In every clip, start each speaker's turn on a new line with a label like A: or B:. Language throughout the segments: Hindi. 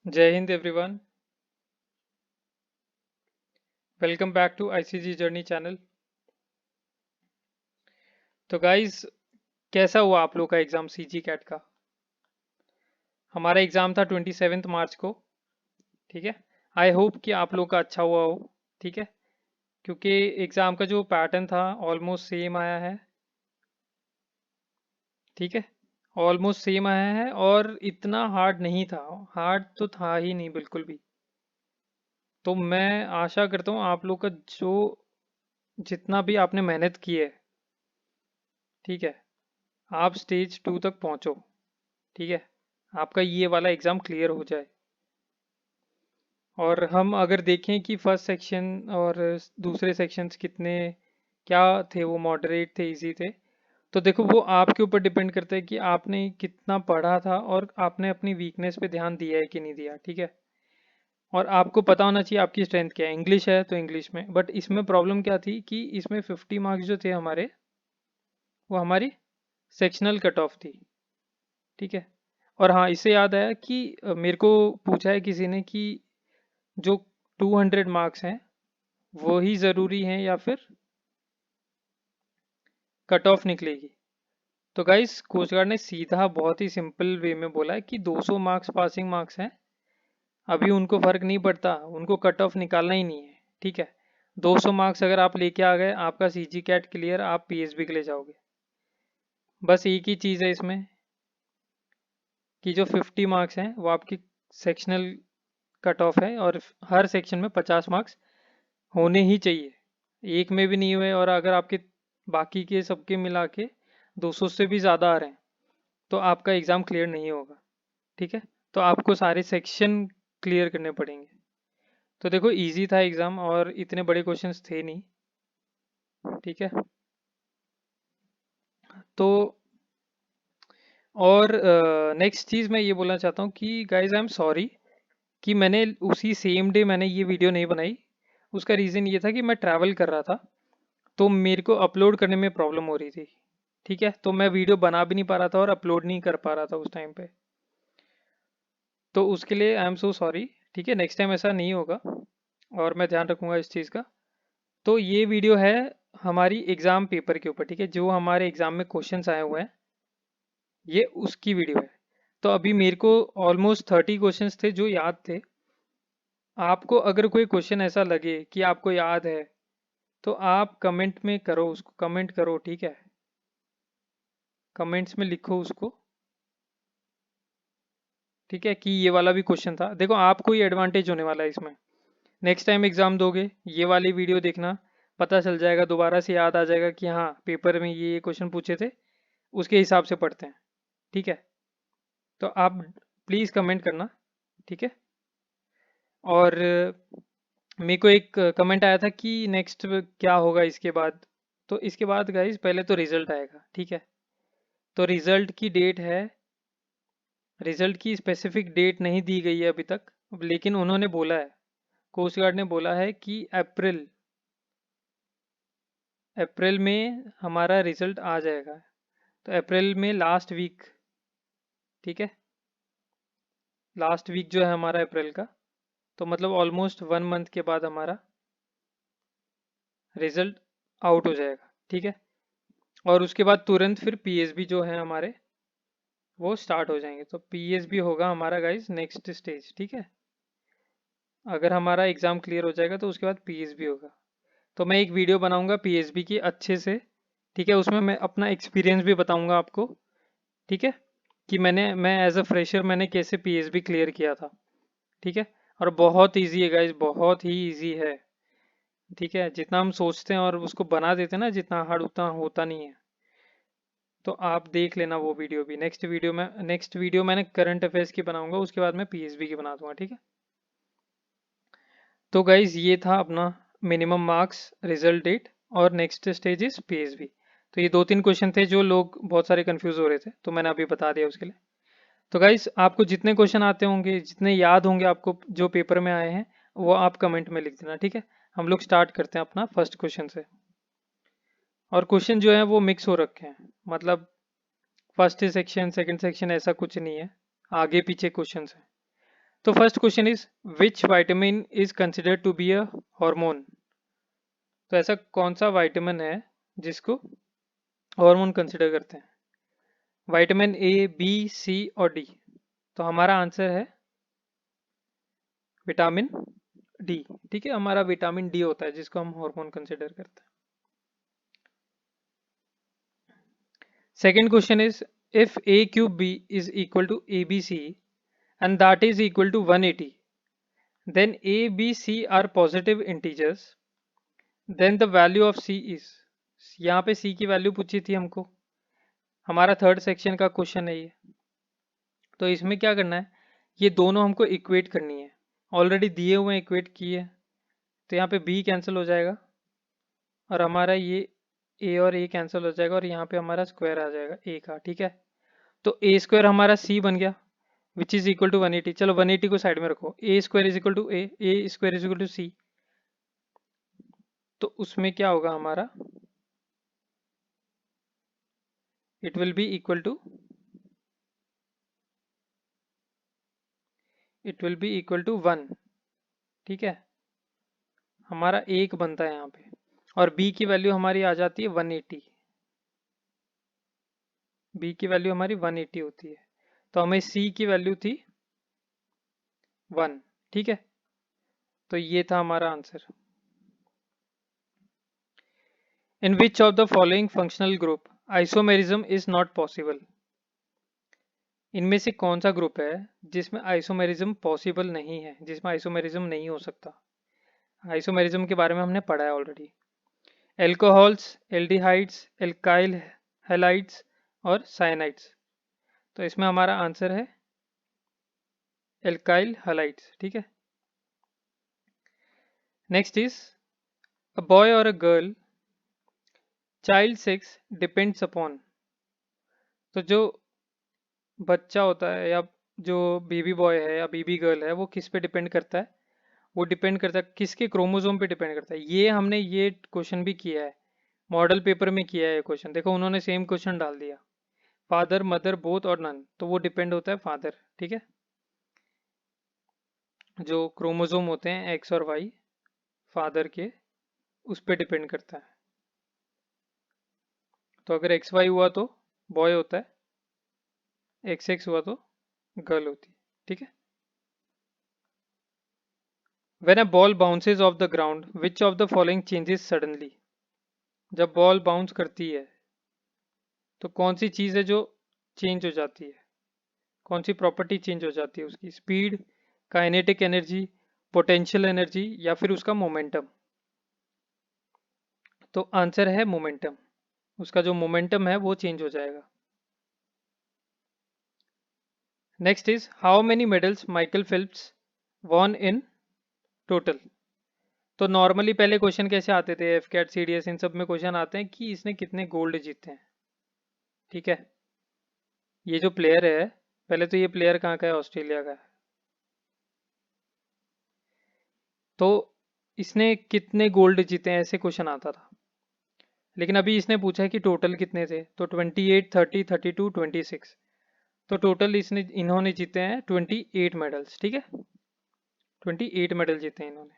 A: जय हिंद everyone. Welcome back to ICG journey channel. तो गाइस, कैसा हुआ आप लोग का एग्जाम सीजी कैट का? हमारा एग्जाम था 27 मार्च को। ठीक है। आई होप कि आप लोग का अच्छा हुआ हो। ठीक है। क्योंकि एग्जाम का जो पैटर्न था ऑलमोस्ट सेम आया है। ठीक है। ऑलमोस्ट सेम आया है और इतना हार्ड नहीं था। हार्ड तो था ही नहीं बिल्कुल भी। तो मैं आशा करता हूँ आप लोग का जो जितना भी आपने मेहनत की है, ठीक है, आप स्टेज 2 तक पहुंचो। ठीक है। आपका ये वाला एग्जाम क्लियर हो जाए। और हम अगर देखें कि फर्स्ट सेक्शन और दूसरे सेक्शंस कितने क्या थे, वो मॉडरेट थे, इजी थे, तो देखो वो आपके ऊपर डिपेंड करता है कि आपने कितना पढ़ा था और आपने अपनी वीकनेस पे ध्यान दिया है कि नहीं दिया। ठीक है। और आपको पता होना चाहिए आपकी स्ट्रेंथ क्या है। इंग्लिश है तो इंग्लिश में, बट इसमें प्रॉब्लम क्या थी कि इसमें 50 मार्क्स जो थे हमारे, वो हमारी सेक्शनल कट ऑफ थी। ठीक है। और हाँ, इससे याद आया कि मेरे को पूछा है किसी ने कि जो 200 मार्क्स हैं वो ही ज़रूरी हैं या फिर कट ऑफ निकलेगी। तो गाइस, कोस्ट गार्ड ने सीधा बहुत ही सिंपल वे में बोला है कि 200 मार्क्स पासिंग मार्क्स हैं। अभी उनको फर्क नहीं पड़ता, उनको कट ऑफ निकालना ही नहीं है। ठीक है। 200 मार्क्स अगर आप लेके आ गए, आपका सीजी कैट क्लियर, आप पीएसबी के लिए जाओगे। बस एक ही चीज़ है इसमें कि जो 50 मार्क्स हैं वो आपकी सेक्शनल कट ऑफ है, और हर सेक्शन में 50 मार्क्स होने ही चाहिए। एक में भी नहीं हुए और अगर आपके बाकी के सबके मिला के 200 से भी ज़्यादा आ रहे हैं तो आपका एग्ज़ाम क्लियर नहीं होगा। ठीक है। तो आपको सारे सेक्शन क्लियर करने पड़ेंगे। तो देखो, इजी था एग्ज़ाम और इतने बड़े क्वेश्चंस थे नहीं। ठीक है। तो और नेक्स्ट चीज़ मैं ये बोलना चाहता हूँ कि गाइज आई एम सॉरी कि मैंने उसी सेम डे मैंने ये वीडियो नहीं बनाई। उसका रीज़न ये था कि मैं ट्रैवल कर रहा था, तो मेरे को अपलोड करने में प्रॉब्लम हो रही थी। ठीक है। तो मैं वीडियो बना भी नहीं पा रहा था और अपलोड नहीं कर पा रहा था उस टाइम पे। तो उसके लिए आई एम सो सॉरी। ठीक है, नेक्स्ट टाइम ऐसा नहीं होगा और मैं ध्यान रखूंगा इस चीज़ का। तो ये वीडियो है हमारी एग्ज़ाम पेपर के ऊपर। ठीक है। जो हमारे एग्ज़ाम में क्वेश्चंस आए हुए हैं, ये उसकी वीडियो है। तो अभी मेरे को ऑलमोस्ट 30 क्वेश्चंस थे जो याद थे। आपको अगर कोई क्वेश्चन ऐसा लगे कि आपको याद है, तो आप कमेंट में करो, उसको कमेंट करो। ठीक है। कमेंट्स में लिखो उसको। ठीक है, कि ये वाला भी क्वेश्चन था। देखो, आपको ही एडवांटेज होने वाला है इसमें। नेक्स्ट टाइम एग्जाम दोगे, ये वाली वीडियो देखना, पता चल जाएगा, दोबारा से याद आ जाएगा कि हाँ, पेपर में ये क्वेश्चन पूछे थे, उसके हिसाब से पढ़ते हैं। ठीक है। तो आप प्लीज़ कमेंट करना। ठीक है। और मेरे को एक कमेंट आया था कि नेक्स्ट क्या होगा इसके बाद। तो इसके बाद गाइज पहले तो रिजल्ट आएगा। ठीक है। तो रिजल्ट की डेट है, रिजल्ट की स्पेसिफिक डेट नहीं दी गई है अभी तक, लेकिन उन्होंने बोला है, कोस्ट गार्ड ने बोला है कि अप्रैल अप्रैल में हमारा रिजल्ट आ जाएगा। तो अप्रैल में लास्ट वीक। ठीक है। लास्ट वीक जो है हमारा अप्रैल का, तो मतलब ऑलमोस्ट 1 मंथ के बाद हमारा रिजल्ट आउट हो जाएगा। ठीक है। और उसके बाद तुरंत फिर पीएसबी जो है हमारे, वो स्टार्ट हो जाएंगे। तो पीएसबी होगा हमारा गाइस नेक्स्ट स्टेज। ठीक है। अगर हमारा एग्ज़ाम क्लियर हो जाएगा तो उसके बाद पीएसबी होगा। तो मैं एक वीडियो बनाऊंगा पीएसबी की अच्छे से। ठीक है। उसमें मैं अपना एक्सपीरियंस भी बताऊंगा आपको। ठीक है। कि मैं एज अ फ्रेशर मैंने कैसे पीएसबी क्लियर किया था। ठीक है। और बहुत इजी है गाइज, बहुत ही इजी है। ठीक है। जितना हम सोचते हैं और उसको बना देते हैं ना, जितना हार्ड उतना होता नहीं है। तो आप देख लेना वो वीडियो भी। नेक्स्ट वीडियो मैंने करंट अफेयर्स की बनाऊंगा, उसके बाद मैं पीएसबी की बना दूंगा। ठीक है। तो गाइज, ये था अपना मिनिमम मार्क्स, रिजल्ट डेट, और नेक्स्ट स्टेज इज पीएसबी। तो ये 2-3 क्वेश्चन थे जो लोग बहुत सारे कंफ्यूज हो रहे थे, तो मैंने अभी बता दिया उसके लिए। तो गाइज, आपको जितने क्वेश्चन आते होंगे, जितने याद होंगे आपको जो पेपर में आए हैं, वो आप कमेंट में लिख देना। ठीक है। हम लोग स्टार्ट करते हैं अपना फर्स्ट क्वेश्चन से। और क्वेश्चन जो है वो मिक्स हो रखे हैं, मतलब फर्स्ट सेक्शन सेकंड सेक्शन ऐसा कुछ नहीं है, आगे पीछे क्वेश्चन है। तो first question is which vitamin is considered to be a hormone. तो ऐसा कौन सा वाइटामिन है जिसको हार्मोन कंसिडर करते हैं? विटामिन ए, बी, सी और डी। तो हमारा आंसर है विटामिन डी। ठीक है, हमारा विटामिन डी होता है जिसको हम हार्मोन कंसिडर करते हैं। Second question is if a cube b is equal to a b c and that is equal to 180, then a b c are positive integers, then the value of c is. यहाँ पे सी की वैल्यू पूछी थी हमको, हमारा थर्ड सेक्शन का क्वेश्चन है ये। तो इसमें क्या करना है, ये दोनों हमको इक्वेट करनी है, ऑलरेडी दिए हुए इक्वेट किए। तो यहाँ पे बी कैंसिल हो जाएगा और हमारा ये ए और ए कैंसिल हो जाएगा और यहाँ पे हमारा स्क्वायर आ जाएगा ए का। ठीक है, तो ए स्क्वायर हमारा सी बन गया विच इज इक्वल टू 180। चलो 180 को साइड में रखो, A square is equal to A square is equal to C. तो उसमें क्या होगा हमारा, it will be equal to, it will be equal to 1। ठीक है, हमारा एक बनता है यहाँ पे और b की वैल्यू हमारी आ जाती है 180। b की वैल्यू हमारी 180 होती है, तो हमें c की वैल्यू थी 1। ठीक है, तो ये था हमारा answer. In which of the following functional group isomerism is not possible. इनमें से कौन सा ग्रुप है जिसमें आइसोमेरिज्म पॉसिबल नहीं है, जिसमें आइसोमेरिज्म नहीं हो सकता। आइसोमेरिज्म के बारे में हमने पढ़ा है already. Alcohols, aldehydes, alkyl halides और साइनाइड्स। तो इसमें हमारा आंसर है एल्काइल हैलाइड्स। ठीक है, नेक्स्ट इज अ बॉय और a girl child sex depends upon. तो जो बच्चा होता है या जो बेबी बॉय है या बेबी गर्ल है वो किस पे डिपेंड करता है, वो डिपेंड करता है किसके क्रोमोसोम पे डिपेंड करता है। ये हमने ये क्वेश्चन भी किया है, मॉडल पेपर में किया है ये क्वेश्चन। देखो उन्होंने सेम क्वेश्चन डाल दिया, फादर मदर बोथ और नन, तो वो डिपेंड होता है फादर। ठीक है, जो क्रोमोसोम होते हैं एक्स और वाई फादर के, उस पर डिपेंड करता है। तो अगर एक्स वाई हुआ तो बॉय होता है, एक्स एक्स हुआ तो गर्ल होती है। ठीक है, when a ball bounces of the ground which of the following changes suddenly. जब बॉल बाउंस करती है तो कौन सी चीज़ है जो चेंज हो जाती है, कौन सी प्रॉपर्टी चेंज हो जाती है उसकी, speed, kinetic energy, potential energy या फिर उसका मोमेंटम। तो आंसर है मोमेंटम, उसका जो मोमेंटम है वो चेंज हो जाएगा। Next is how many medals Michael Phelps won in total. तो नॉर्मली पहले क्वेश्चन कैसे आते थे, AFCAT C D S इन सब में क्वेश्चन आते हैं कि इसने कितने गोल्ड जीते हैं। ठीक है, ये जो प्लेयर है, पहले तो ये प्लेयर कहाँ का है, ऑस्ट्रेलिया का है। तो इसने कितने गोल्ड जीते हैं ऐसे क्वेश्चन आता था, लेकिन अभी इसने पूछा है कि टोटल कितने थे। तो 28, 30, 32, 26। तो टोटल इसने इन्होंने जीते हैं 28 मेडल्स। ठीक है, 28 मेडल जीते हैं इन्होंने।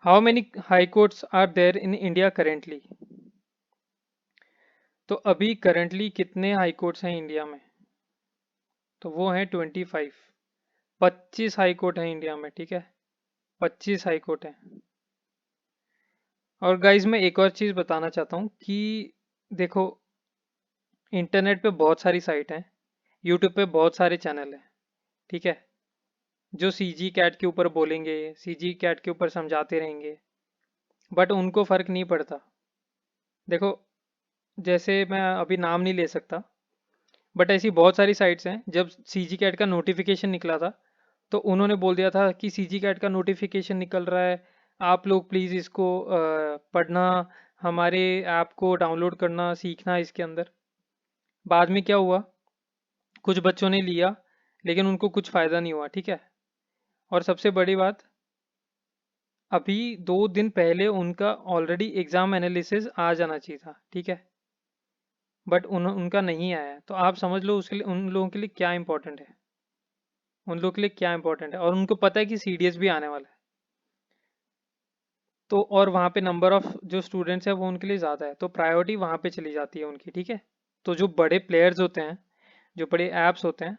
A: How many high courts are there in India currently. तो अभी करंटली कितने हाई कोर्ट्स हैं इंडिया में, तो वो हैं 25। 25 हाई कोर्ट हैं इंडिया में। ठीक है, 25 हाई कोर्ट हैं। और गाइज मैं एक और चीज़ बताना चाहता हूँ कि देखो इंटरनेट पे बहुत सारी साइट हैं, यूट्यूब पे बहुत सारे चैनल हैं। ठीक है, जो सी जी कैट के ऊपर बोलेंगे, सी जी कैट के ऊपर समझाते रहेंगे, बट उनको फ़र्क नहीं पड़ता। देखो जैसे मैं अभी नाम नहीं ले सकता, बट ऐसी बहुत सारी साइट्स हैं, जब सी जी कैट का नोटिफिकेशन निकला था तो उन्होंने बोल दिया था कि सी जी कैट का नोटिफिकेशन निकल रहा है, आप लोग प्लीज़ इसको पढ़ना, हमारे ऐप को डाउनलोड करना, सीखना इसके अंदर। बाद में क्या हुआ, कुछ बच्चों ने लिया लेकिन उनको कुछ फ़ायदा नहीं हुआ। ठीक है, और सबसे बड़ी बात, अभी 2 दिन पहले उनका ऑलरेडी एग्ज़ाम एनालिसिस आ जाना चाहिए था। ठीक है, बट उनका नहीं आया, तो आप समझ लो उसके लिए, उन लोगों के लिए क्या इंपॉर्टेंट है, उन लोग के लिए क्या इंपॉर्टेंट है, और उनको पता है कि सीडीएस भी आने वाला है। तो और वहाँ पे नंबर ऑफ जो स्टूडेंट्स है वो उनके लिए ज़्यादा है, तो प्रायोरिटी वहाँ पे चली जाती है उनकी, ठीक है। तो जो बड़े प्लेयर्स होते हैं, जो बड़े ऐप्स होते हैं,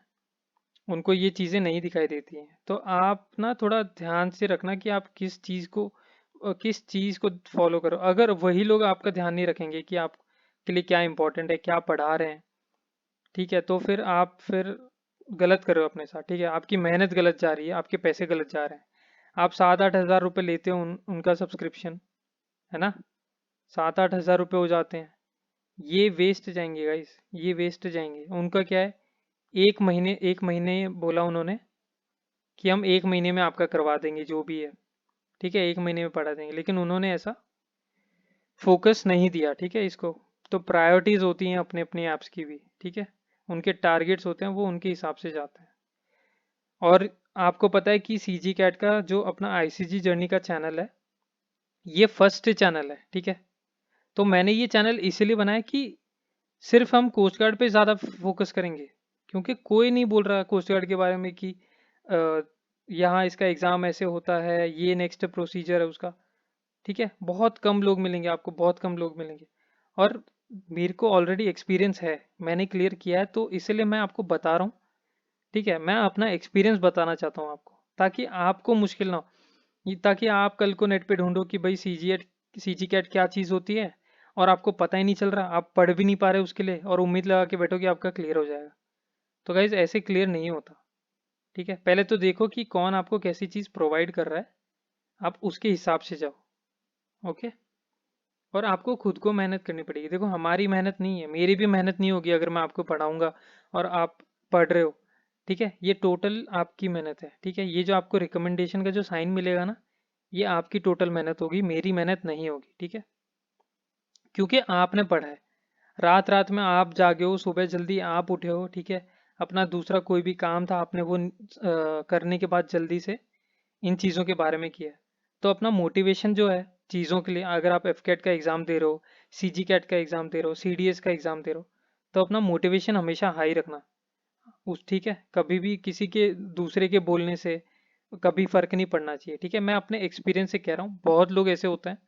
A: उनको ये चीज़ें नहीं दिखाई देती हैं। तो आप ना थोड़ा ध्यान से रखना कि आप किस चीज़ को फॉलो करो। अगर वही लोग आपका ध्यान नहीं रखेंगे कि आपके लिए क्या इंपॉर्टेंट है, क्या पढ़ा रहे हैं, ठीक है, तो फिर गलत कर रहे हो अपने साथ, ठीक है। आपकी मेहनत गलत जा रही है, आपके पैसे गलत जा रहे हैं। आप 7-8 हज़ार रुपये लेते हो उनका सब्सक्रिप्शन, है ना, 7-8 हज़ार रुपये हो जाते हैं, ये वेस्ट जाएंगे गाइस, ये वेस्ट जाएंगे। उनका क्या है, एक महीने बोला उन्होंने कि हम 1 महीने में आपका करवा देंगे जो भी है, ठीक है, 1 महीने में पढ़ा देंगे, लेकिन उन्होंने ऐसा फोकस नहीं दिया, ठीक है इसको। तो प्रायोरिटीज होती हैं अपने अपनी ऐप्स की भी, ठीक है, उनके टारगेट्स होते हैं, वो उनके हिसाब से जाते हैं। और आपको पता है कि सीजी कैट का जो अपना आईसीजी जर्नी का चैनल है, ये फर्स्ट चैनल है, ठीक है। तो मैंने ये चैनल इसीलिए बनाया कि सिर्फ हम कोस्ट गार्ड पे ज़्यादा फोकस करेंगे, क्योंकि कोई नहीं बोल रहा कोस्ट गार्ड के बारे में कि अ, यहाँ इसका एग्ज़ाम ऐसे होता है, ये नेक्स्ट प्रोसीजर है उसका, ठीक है। बहुत कम लोग मिलेंगे आपको, बहुत कम लोग मिलेंगे। और मेरे को ऑलरेडी एक्सपीरियंस है, मैंने क्लियर किया है, तो इसलिए मैं आपको बता रहा हूँ, ठीक है। मैं अपना एक्सपीरियंस बताना चाहता हूँ आपको, ताकि आपको मुश्किल ना हो, ताकि आप कल को नेट पे ढूंढो कि भाई सीजी कैट क्या चीज़ होती है, और आपको पता ही नहीं चल रहा, आप पढ़ भी नहीं पा रहे उसके लिए, और उम्मीद लगा के बैठो कि आपका क्लियर हो जाएगा। तो गाइज ऐसे क्लियर नहीं होता, ठीक है। पहले तो देखो कि कौन आपको कैसी चीज़ प्रोवाइड कर रहा है, आप उसके हिसाब से जाओ, ओके। और आपको खुद को मेहनत करनी पड़ेगी। देखो हमारी मेहनत नहीं है, मेरी भी मेहनत नहीं होगी अगर मैं आपको पढ़ाऊंगा और आप पढ़ रहे हो, ठीक है। ये टोटल आपकी मेहनत है, ठीक है। ये जो आपको रिकमेंडेशन का जो साइन मिलेगा ना, ये आपकी टोटल मेहनत होगी, मेरी मेहनत नहीं होगी, ठीक है। क्योंकि आपने पढ़ा है, रात रात में आप जागे हो, सुबह जल्दी आप उठे हो, ठीक है। अपना दूसरा कोई भी काम था आपने वो करने के बाद जल्दी से इन चीज़ों के बारे में किया है। तो अपना मोटिवेशन जो है चीज़ों के लिए, अगर आप एफ कैट का एग्ज़ाम दे रहे हो, सीजी कैट का एग्ज़ाम दे रहे हो, सीडीएस का एग्ज़ाम दे रहे हो, तो अपना मोटिवेशन हमेशा हाई रखना, उस ठीक है। कभी भी किसी के दूसरे के बोलने से कभी फ़र्क नहीं पड़ना चाहिए, ठीक है। मैं अपने एक्सपीरियंस से कह रहा हूँ, बहुत लोग ऐसे होते हैं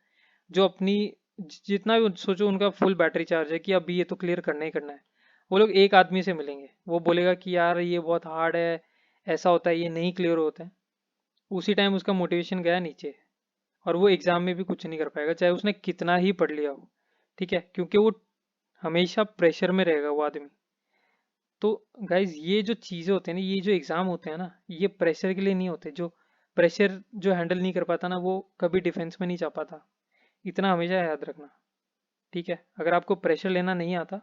A: जो अपनी जितना भी सोचो उनका फुल बैटरी चार्ज है कि अभी ये तो क्लियर करना ही करना है, वो लोग एक आदमी से मिलेंगे, वो बोलेगा कि यार ये बहुत हार्ड है, ऐसा होता है, ये नहीं क्लियर होता है, उसी टाइम उसका मोटिवेशन गया नीचे, और वो एग्जाम में भी कुछ नहीं कर पाएगा, चाहे उसने कितना ही पढ़ लिया हो, ठीक है, क्योंकि वो हमेशा प्रेशर में रहेगा वो आदमी। तो गाइज ये जो चीज़ें होते हैं ना, ये जो एग्ज़ाम होते हैं ना, ये प्रेशर के लिए नहीं होते। जो प्रेशर जो हैंडल नहीं कर पाता ना, वो कभी डिफेंस में नहीं जा पाता, इतना हमेशा याद रखना, ठीक है। अगर आपको प्रेशर लेना नहीं आता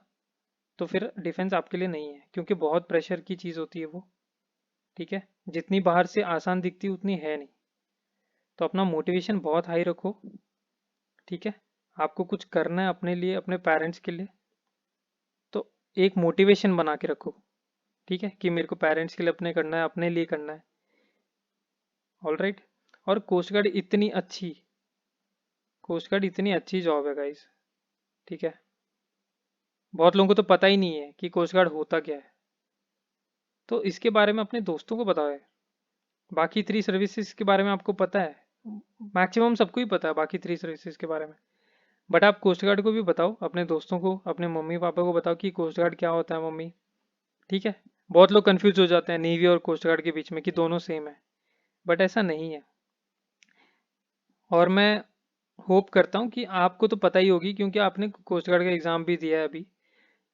A: तो फिर डिफेंस आपके लिए नहीं है, क्योंकि बहुत प्रेशर की चीज़ होती है वो, ठीक है। जितनी बाहर से आसान दिखती है उतनी है नहीं। तो अपना मोटिवेशन बहुत हाई रखो, ठीक है। आपको कुछ करना है अपने लिए, अपने पेरेंट्स के लिए, तो एक मोटिवेशन बना के रखो, ठीक है, कि मेरे को पेरेंट्स के लिए अपने करना है, अपने लिए करना है, ऑल राइट। और कोस्ट गार्ड इतनी अच्छी जॉब है गाइस, ठीक है। बहुत लोगों को तो पता ही नहीं है कि कोस्ट गार्ड होता क्या है, तो इसके बारे में अपने दोस्तों को बताओ यार। बाकी 3 सर्विसेज के बारे में आपको पता है, मैक्सिमम सबको ही पता है बाकी 3 सर्विसेज के बारे में, बट आप कोस्ट गार्ड को भी बताओ, अपने दोस्तों को, अपने मम्मी पापा को बताओ कि कोस्ट गार्ड क्या होता है मम्मी, ठीक है। बहुत लोग कंफ्यूज हो जाते हैं नेवी और कोस्ट गार्ड के बीच में कि दोनों सेम है, बट ऐसा नहीं है। और मैं होप करता हूँ कि आपको तो पता ही होगी, क्योंकि आपने कोस्ट गार्ड का एग्ज़ाम भी दिया है अभी,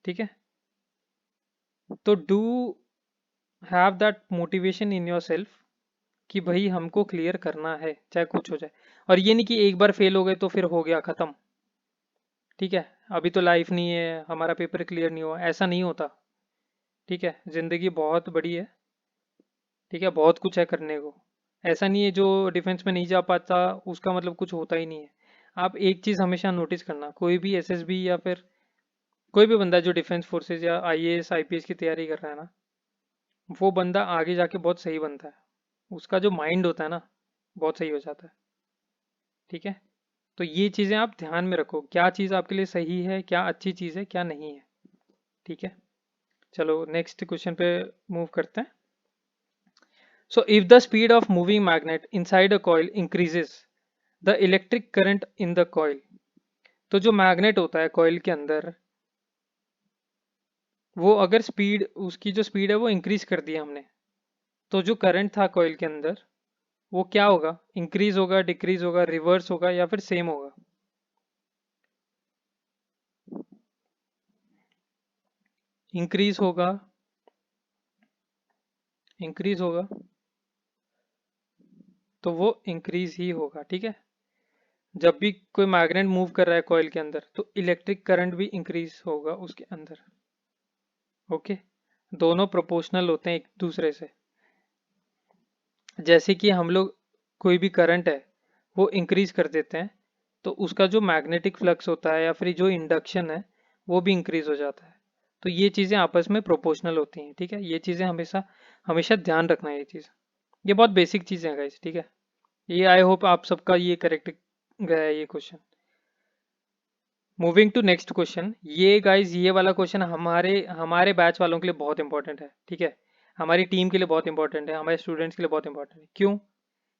A: ठीक है। तो do have that motivation in your self कि भाई हमको क्लियर करना है चाहे कुछ हो जाए। और ये नहीं कि एक बार फेल हो गए तो फिर हो गया ख़त्म, ठीक है, अभी तो लाइफ नहीं है, हमारा पेपर क्लियर नहीं हुआ, ऐसा नहीं होता, ठीक है। ज़िंदगी बहुत बड़ी है, ठीक है, बहुत कुछ है करने को। ऐसा नहीं है जो डिफेंस में नहीं जा पाता उसका मतलब कुछ होता ही नहीं है। आप एक चीज़ हमेशा नोटिस करना, कोई भी एसएसबी या फिर कोई भी बंदा जो डिफेंस फोर्सेज या आईएएस आईपीएस की तैयारी कर रहा है ना, वो बंदा आगे जाके बहुत सही बनता है, उसका जो माइंड होता है ना, बहुत सही हो जाता है, ठीक है। तो ये चीज़ें आप ध्यान में रखो, क्या चीज़ आपके लिए सही है, क्या अच्छी चीज़ है, क्या नहीं है, ठीक है। चलो नेक्स्ट क्वेश्चन पे मूव करते हैं। So if the speed of moving magnet inside a coil increases, the electric current in the coil. तो जो मैग्नेट होता है कॉइल के अंदर, वो अगर स्पीड, उसकी जो स्पीड है वो इंक्रीज कर दिया हमने, तो जो करंट था कॉइल के अंदर वो क्या होगा, इंक्रीज होगा, डिक्रीज होगा, रिवर्स होगा या फिर सेम होगा? इंक्रीज होगा, इंक्रीज होगा, तो वो इंक्रीज ही होगा। ठीक है, जब भी कोई मैग्नेट मूव कर रहा है कॉइल के अंदर तो इलेक्ट्रिक करंट भी इंक्रीज होगा उसके अंदर। ओके, दोनों प्रोपोर्शनल होते हैं एक दूसरे से। जैसे कि हम लोग कोई भी करंट है वो इंक्रीज कर देते हैं तो उसका जो मैग्नेटिक फ्लक्स होता है या फिर जो इंडक्शन है वो भी इंक्रीज हो जाता है। तो ये चीज़ें आपस में प्रोपोर्शनल होती हैं। ठीक है, ये चीज़ें हमेशा हमेशा ध्यान रखना है ये चीज़। ये बहुत बेसिक चीज़ें हैं गाइस। ठीक है, ये आई होप आप सबका ये करेक्ट गया है ये क्वेश्चन। Moving to next question. ये गाइज ये वाला क्वेश्चन हमारे हमारे बैच वालों के लिए बहुत इंपॉर्टेंट है। ठीक है, हमारी टीम के लिए बहुत इंपॉर्टेंट है, हमारे स्टूडेंट्स के लिए बहुत इंपॉर्टेंट है। क्यों?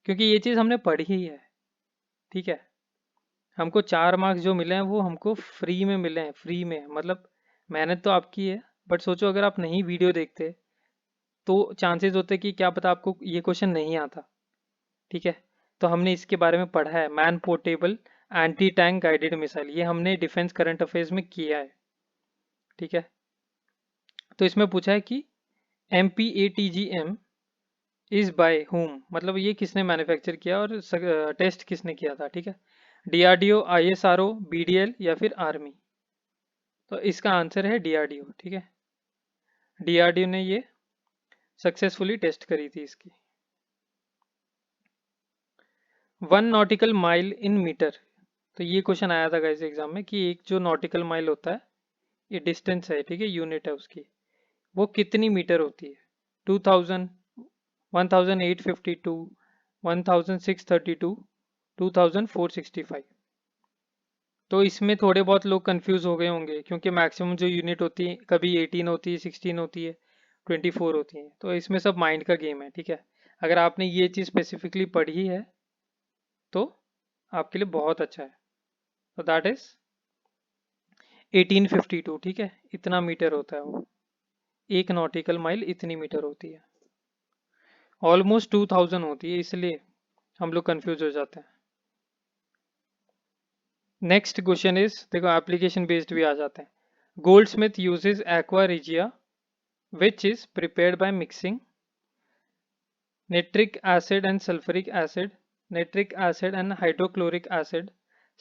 A: क्योंकि ये चीज़ हमने पढ़ी ही है। ठीक है, हमको 4 मार्क्स जो मिले हैं वो हमको फ्री में मिले हैं, फ्री में, मतलब मेहनत तो आपकी है, बट सोचो अगर आप नहीं वीडियो देखते तो चांसेस होते कि क्या पता आपको ये क्वेश्चन नहीं आता। ठीक है, तो हमने इसके बारे में पढ़ा है, man portable anti tank guided missile, ये हमने डिफेंस करंट अफेयर्स में किया है। ठीक है, तो इसमें पूछा है कि MPATGM इज बाय हुम, मतलब ये किसने मैन्युफैक्चर किया और टेस्ट किसने किया था। ठीक है, DRDO, ISRO, BDL या फिर आर्मी? तो इसका आंसर है DRDO। ठीक है, DRDO ने ये सक्सेसफुली टेस्ट करी थी इसकी। 1 नॉटिकल माइल इन मीटर, तो ये क्वेश्चन आया था गाइस एग्जाम में कि एक जो नॉटिकल माइल होता है ये डिस्टेंस है, ठीक है, यूनिट है उसकी, वो कितनी मीटर होती है? 2000, 1852, 1632, 2465। तो इसमें थोड़े बहुत लोग कंफ्यूज हो गए होंगे क्योंकि मैक्सिमम जो यूनिट होती है कभी 18 होती है, 16 होती है, 24 होती है, तो इसमें सब माइंड का गेम है। ठीक है, अगर आपने ये चीज़ स्पेसिफिकली पढ़ी है तो आपके लिए बहुत अच्छा है। तो दैट इज 1852। ठीक है, इतना मीटर होता है वो, 1 नॉटिकल माइल इतनी मीटर होती है, ऑलमोस्ट 2000 होती है, इसलिए हम लोग कंफ्यूज हो जाते हैं। नेक्स्ट क्वेश्चन इज, देखो एप्लीकेशन बेस्ड भी आ जाते हैं। Goldsmith uses aqua regia which is prepared by mixing nitric acid and sulfuric acid, nitric acid and hydrochloric acid,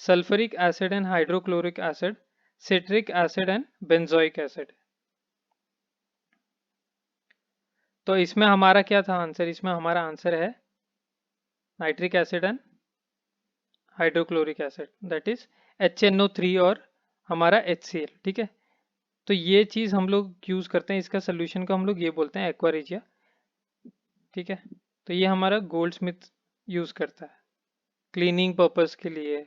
A: sulfuric acid and hydrochloric acid, citric acid and benzoic acid। तो इसमें हमारा क्या था आंसर? इसमें हमारा आंसर है nitric acid and hydrochloric acid, that is HNO3 और हमारा HCl। ठीक है, तो ये चीज़ हम लोग यूज़ करते हैं, इसका सोल्यूशन को हम लोग ये बोलते हैं एक्वा रिजिया। ठीक है, तो ये हमारा गोल्ड स्मिथ यूज़ करता है क्लीनिंग पर्पस के लिए।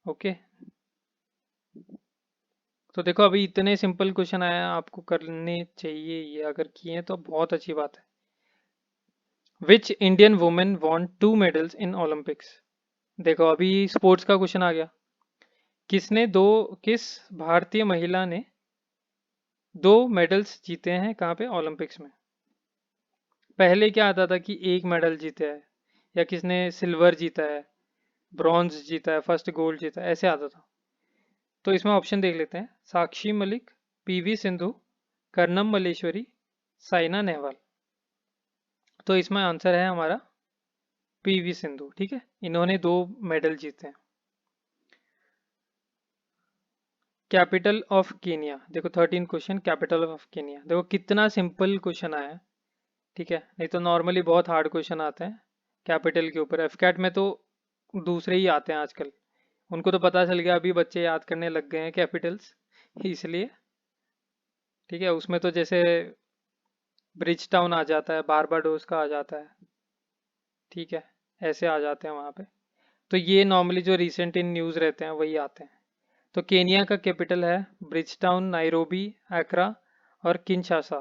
A: ओके, तो देखो अभी इतने सिंपल क्वेश्चन आया, आपको करने चाहिए ये, अगर किए हैं तो बहुत अच्छी बात है। Which Indian women won 2 medals in Olympics? देखो अभी स्पोर्ट्स का क्वेश्चन आ गया, किस भारतीय महिला ने 2 मेडल्स जीते हैं कहाँ पे? ओलंपिक्स में। पहले क्या आता था कि 1 मेडल जीते है, या किसने सिल्वर जीता है, ब्रॉन्ज जीता है, फर्स्ट गोल्ड जीता है, ऐसे आता था। तो इसमें ऑप्शन देख लेते हैं, साक्षी मलिक, PV सिंधु, कर्नम मल्लेश्वरी, साइना नेहवाल। तो इसमें आंसर है हमारा PV सिंधु। ठीक है, इन्होंने 2 मेडल जीते हैं। कैपिटल ऑफ केनिया, देखो 13 क्वेश्चन, कैपिटल ऑफ केनिया, देखो कितना सिंपल क्वेश्चन आया है। ठीक है, नहीं तो नॉर्मली बहुत हार्ड क्वेश्चन आते हैं कैपिटल के ऊपर, एफकैट में तो दूसरे ही आते हैं आजकल, उनको तो पता चल गया, अभी बच्चे याद करने लग गए हैं कैपिटल्स, इसलिए। ठीक है, उसमें तो जैसे ब्रिज टाउन आ जाता है, बारबाडोस का आ जाता है। ठीक है, ऐसे आ जाते हैं वहाँ पे, तो ये नॉर्मली जो रिसेंट इन न्यूज़ रहते हैं वही आते हैं। तो केनिया का कैपिटल है ब्रिज टाउन, नाइरोबी, एक्रा और किनशासा,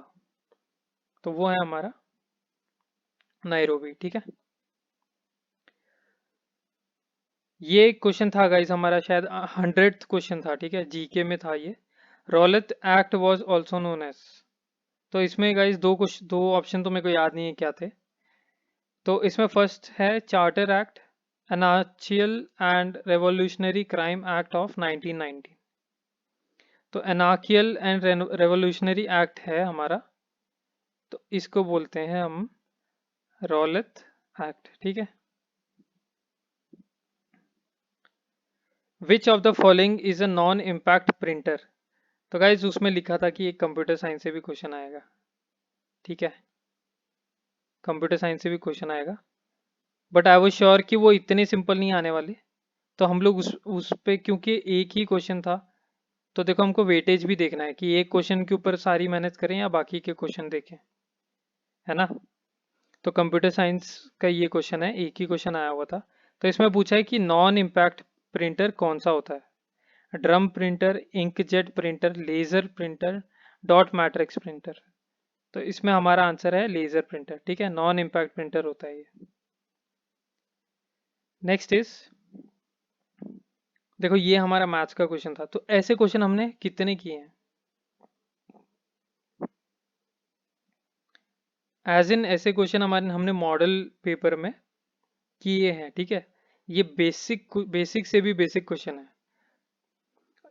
A: तो वो है हमारा नायरोबी, ठीक है। ये क्वेश्चन था गाइस हमारा शायद 100th क्वेश्चन था, ठीक है, जीके में था ये। Rowlatt Act was also known as. तो इसमें गाइस दो ऑप्शन तो मेरे को याद नहीं है क्या थे। तो इसमें फर्स्ट है charter act, anarchical and revolutionary crime act of 1919। तो अनार्कियल एंड रेवोल्यूशनरी एक्ट है हमारा, तो इसको बोलते हैं हम रॉलेट एक्ट, ठीक है। विच of the following is a non impact printer. तो गाइज उसमें लिखा था कि एक कंप्यूटर साइंस से भी क्वेश्चन आएगा, ठीक है, कंप्यूटर साइंस से भी क्वेश्चन आएगा, बट आई वाज श्योर कि वो इतने सिंपल नहीं आने वाले। तो हम लोग उस पे, क्योंकि एक ही क्वेश्चन था, तो देखो हमको वेटेज भी देखना है कि एक क्वेश्चन के ऊपर सारी मेहनत करें या बाकी के क्वेश्चन देखें, है ना। तो कंप्यूटर साइंस का ये क्वेश्चन है, एक ही क्वेश्चन आया हुआ था। तो इसमें पूछा है कि नॉन इम्पैक्ट प्रिंटर कौन सा होता है। Drum printer, inkjet printer, laser printer, dot matrix printer. तो इसमें हमारा आंसर है लेजर प्रिंटर, ठीक है, नॉन इम्पैक्ट प्रिंटर होता है ये। नेक्स्ट इज, देखो ये हमारा मैथ्स का क्वेश्चन था, तो ऐसे क्वेश्चन हमने कितने किए हैं, एज इन ऐसे क्वेश्चन हमारे हमने मॉडल पेपर में किए हैं, ठीक है। ये बेसिक से भी बेसिक क्वेश्चन है।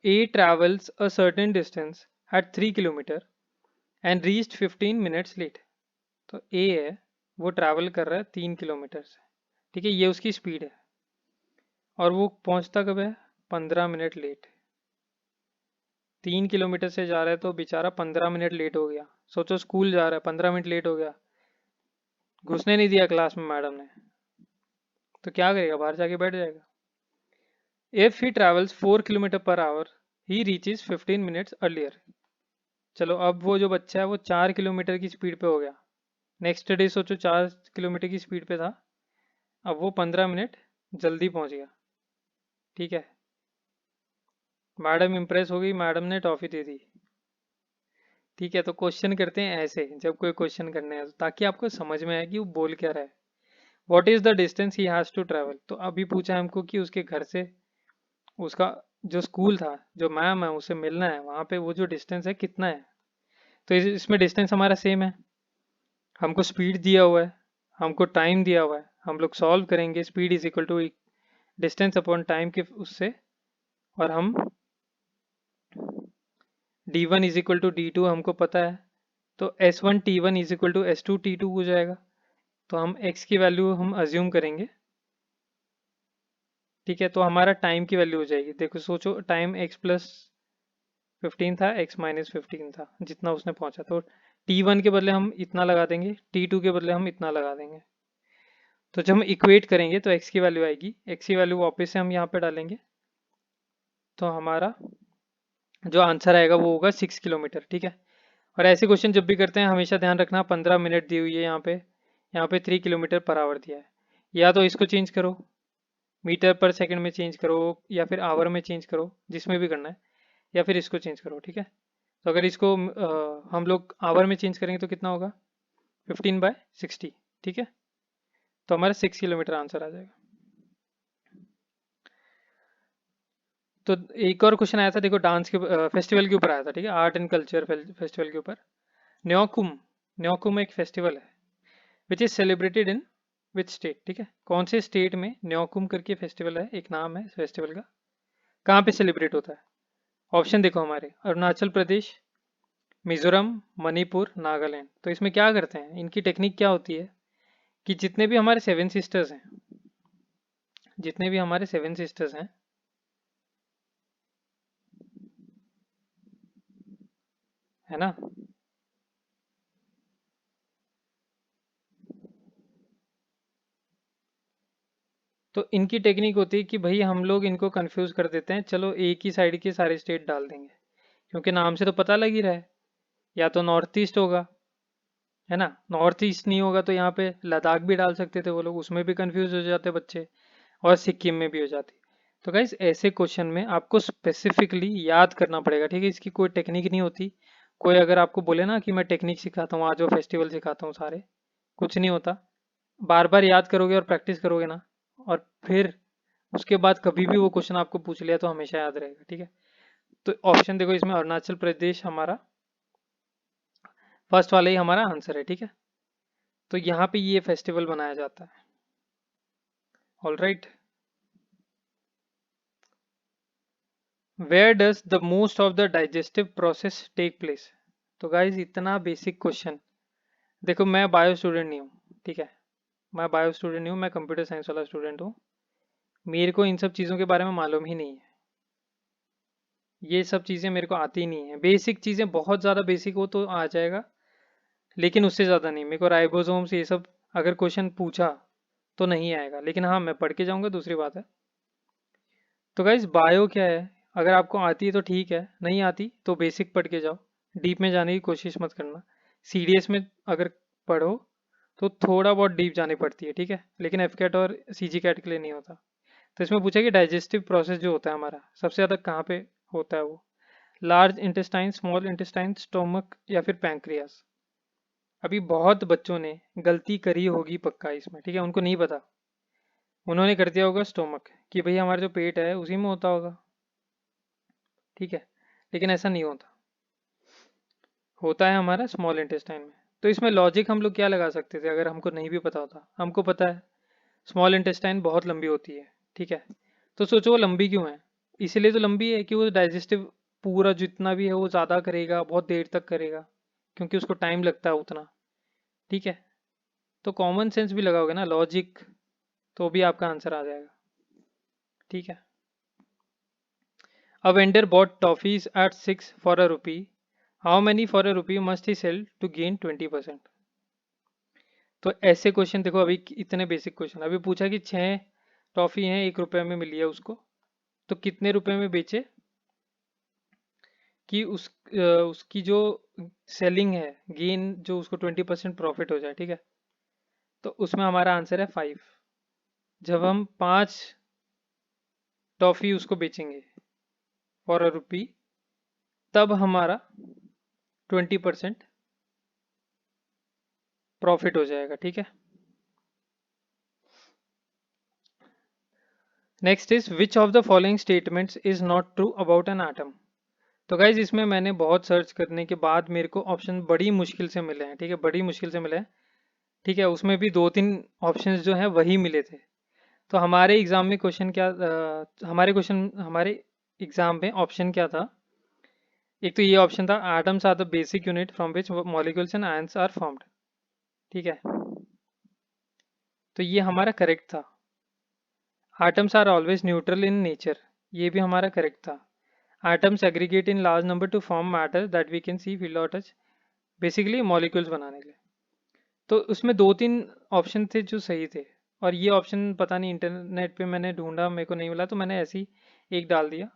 A: A travels a certain distance at 3 kilometre and reached 15 minutes late. तो ए है, वो ट्रैवल कर रहा है 3 किलोमीटर से, ठीक है, ये उसकी स्पीड है, और वो पहुंचता कब है, 15 मिनट लेट। 3 किलोमीटर से जा रहा है तो बेचारा 15 मिनट लेट हो गया। सोचो स्कूल जा रहा है, 15 मिनट लेट हो गया, घुसने नहीं दिया क्लास में मैडम ने, तो क्या करेगा, बाहर जाके बैठ जाएगा। If he travels 4 kilometre per hour, he reaches 15 minutes earlier. चलो अब वो जो बच्चा है वो 4 किलोमीटर की स्पीड पे हो गया, नेक्स्ट डे सोचो 4 किलोमीटर की स्पीड पे था, अब वो 15 मिनट जल्दी पहुंच गया, ठीक है। मैडम इंप्रेस हो गई, मैडम ने टॉफी दे दी, ठीक है। तो क्वेश्चन करते हैं ऐसे जब कोई क्वेश्चन करने हैं, ताकि आपको समझ में आए कि वो बोल क्या रहा है। What is the distance he has to travel. तो अभी पूछा है हमको कि उसके घर से उसका जो स्कूल था, जो मैम है उसे मिलना है, वहां पे वो जो डिस्टेंस है कितना है। तो इसमें डिस्टेंस हमारा सेम है, हमको स्पीड दिया हुआ है, हमको टाइम दिया हुआ है, हम लोग सॉल्व करेंगे speed is equal to distance upon time के उससे, और हम d1 is equal to d two हमको पता है, तो s1 t1 is equal to s2 t2 हो जाएगा। तो हम x की वैल्यू हम अज्यूम करेंगे, ठीक है, तो हमारा टाइम की वैल्यू हो जाएगी। देखो सोचो टाइम x+15 था, x-15 था जितना उसने पहुंचा, तो t1 के बदले हम इतना लगा देंगे, t2 के बदले हम इतना लगा देंगे। तो जब हम इक्वेट करेंगे तो x की वैल्यू आएगी, x की वैल्यू वापस से हम यहाँ पे डालेंगे, तो हमारा जो आंसर आएगा वो होगा 6 किलोमीटर, ठीक है। और ऐसे क्वेश्चन जब भी करते हैं हमेशा ध्यान रखना 15 मिनट दी हुई है यहाँ पे 3 किलोमीटर पर आवर दिया है, या तो इसको चेंज करो, मीटर पर सेकंड में चेंज करो, या फिर आवर में चेंज करो, जिसमें भी करना है, या फिर इसको चेंज करो, ठीक है। तो अगर इसको हम लोग आवर में चेंज करेंगे तो कितना होगा, 15/60, ठीक है। तो हमारा 6 किलोमीटर आंसर आ जाएगा। तो एक और क्वेश्चन आया था, देखो डांस के फेस्टिवल के ऊपर आया था, ठीक है, आर्ट एंड कल्चर फेस्टिवल के ऊपर। न्योकुम, न्योकुम एक फेस्टिवल है which is celebrated in which state, ठीक है, कौन से स्टेट में न्योकुम करके फेस्टिवल है, एक नाम है फेस्टिवल का, कहाँ पे सेलिब्रेट होता है। ऑप्शन देखो हमारे, अरुणाचल प्रदेश, मिजोरम, मणिपुर, नागालैंड। तो इसमें क्या करते हैं, इनकी टेक्निक क्या होती है कि जितने भी हमारे सेवन सिस्टर्स हैं, जितने भी हमारे सेवन सिस्टर्स हैं, है ना, तो इनकी टेक्निक होती है कि भाई हम लोग इनको कंफ्यूज कर देते हैं, चलो एक ही साइड के सारे स्टेट डाल देंगे, क्योंकि नाम से तो पता लग ही रहा है, या तो नॉर्थ ईस्ट होगा, है ना, नॉर्थ ईस्ट नहीं होगा तो यहाँ पे लद्दाख भी डाल सकते थे वो लोग, उसमें भी कंफ्यूज हो जाते बच्चे, और सिक्किम में भी हो जाती। तो गाइस ऐसे क्वेश्चन में आपको स्पेसिफिकली याद करना पड़ेगा, ठीक है, इसकी कोई टेक्निक नहीं होती। कोई अगर आपको बोले ना कि मैं टेक्निक सिखाता हूँ, आज वो फेस्टिवल सिखाता हूँ सारे, कुछ नहीं होता। बार बार याद करोगे और प्रैक्टिस करोगे ना, और फिर उसके बाद कभी भी वो क्वेश्चन आपको पूछ लिया तो हमेशा याद रहेगा, ठीक है। तो ऑप्शन देखो, इसमें अरुणाचल प्रदेश हमारा फर्स्ट वाला ही हमारा आंसर है, ठीक है। तो यहाँ पे ये फेस्टिवल मनाया जाता है। All right. Where does the most of the digestive process take place. तो गाइज इतना बेसिक क्वेश्चन। देखो मैं बायो स्टूडेंट नहीं हूँ, ठीक है। मैं बायो स्टूडेंट नहीं हूँ, मैं कंप्यूटर साइंस वाला स्टूडेंट हूँ। मेरे को इन सब चीज़ों के बारे में मालूम ही नहीं है। ये सब चीज़ें मेरे को आती ही नहीं है। बेसिक चीज़ें बहुत ज़्यादा बेसिक हो तो आ जाएगा, लेकिन उससे ज़्यादा नहीं। मेरे को राइबोसोम्स ये सब अगर क्वेश्चन पूछा तो नहीं आएगा, लेकिन हाँ मैं पढ़ के जाऊँगा, दूसरी बात है। तो गाइज बायो क्या है, अगर आपको आती है तो ठीक है, नहीं आती तो बेसिक पढ़ के जाओ, डीप में जाने की कोशिश मत करना। सीडीएस में अगर पढ़ो तो थोड़ा बहुत डीप जानी पड़ती है, ठीक है, लेकिन एफ कैट और सी जी कैट के लिए नहीं होता। तो इसमें पूछा कि डाइजेस्टिव प्रोसेस जो होता है हमारा सबसे ज़्यादा कहाँ पे होता है, वो large intestine, small intestine, stomach या फिर पैंक्रियास। अभी बहुत बच्चों ने गलती करी होगी पक्का इसमें, ठीक है, उनको नहीं पता, उन्होंने कर दिया होगा स्टोमक कि भाई हमारा जो पेट है उसी में होता होगा, ठीक है, लेकिन ऐसा नहीं होता, होता है हमारा स्मॉल इंटेस्टाइन में। तो इसमें लॉजिक हम लोग क्या लगा सकते थे अगर हमको नहीं भी पता होता। हमको पता है स्मॉल इंटेस्टाइन बहुत लंबी होती है, ठीक है, तो सोचो वो लंबी क्यों है। इसलिए तो लंबी है कि वो डाइजेस्टिव पूरा जितना भी है वो ज़्यादा करेगा, बहुत देर तक करेगा, क्योंकि उसको टाइम लगता है उतना, ठीक है। तो कॉमन सेंस भी लगाओगे ना, लॉजिक, तो भी आपका आंसर आ जाएगा, ठीक है। A vendor bought toffees at 6 for a rupee. How many for a rupee must he sell to gain 20%? तो ऐसे क्वेश्चन देखो, अभी इतने बेसिक क्वेश्चन अभी पूछा कि 6 टॉफी हैं, 1 रुपए में मिली है उसको, तो कितने रुपए में बेचे कि उसकी जो सेलिंग है, गेन जो उसको 20% प्रॉफिट हो जाए, ठीक है। तो उसमें हमारा आंसर है 5। जब हम 5 टॉफी उसको बेचेंगे फॉर अ रुपी, तब हमारा 20% प्रॉफिट हो जाएगा, ठीक है। Next is which of the following statements is not true about an atom. तो गाइज इसमें मैंने बहुत सर्च करने के बाद मेरे को ऑप्शन बड़ी मुश्किल से मिले हैं, ठीक है, बड़ी मुश्किल से मिले हैं, ठीक है। उसमें भी 2-3 ऑप्शंस जो हैं वही मिले थे। तो हमारे एग्जाम में क्वेश्चन क्या, हमारे एग्जाम में ऑप्शन क्या था। एक तो ये ऑप्शन था, atoms are the basic unit from which molecules and ions are formed, ठीक है, तो ये हमारा करेक्ट था। Atoms are always neutral in nature, ये भी हमारा करेक्ट था। Atoms aggregate in large number to form matter that we can see, feel और टच, बेसिकली मॉलिक्यूल्स बनाने के लिए। तो उसमें 2-3 ऑप्शन थे जो सही थे, और ये ऑप्शन पता नहीं इंटरनेट पे मैंने ढूंढा, मेरे को नहीं मिला, तो मैंने ऐसे ही एक डाल दिया।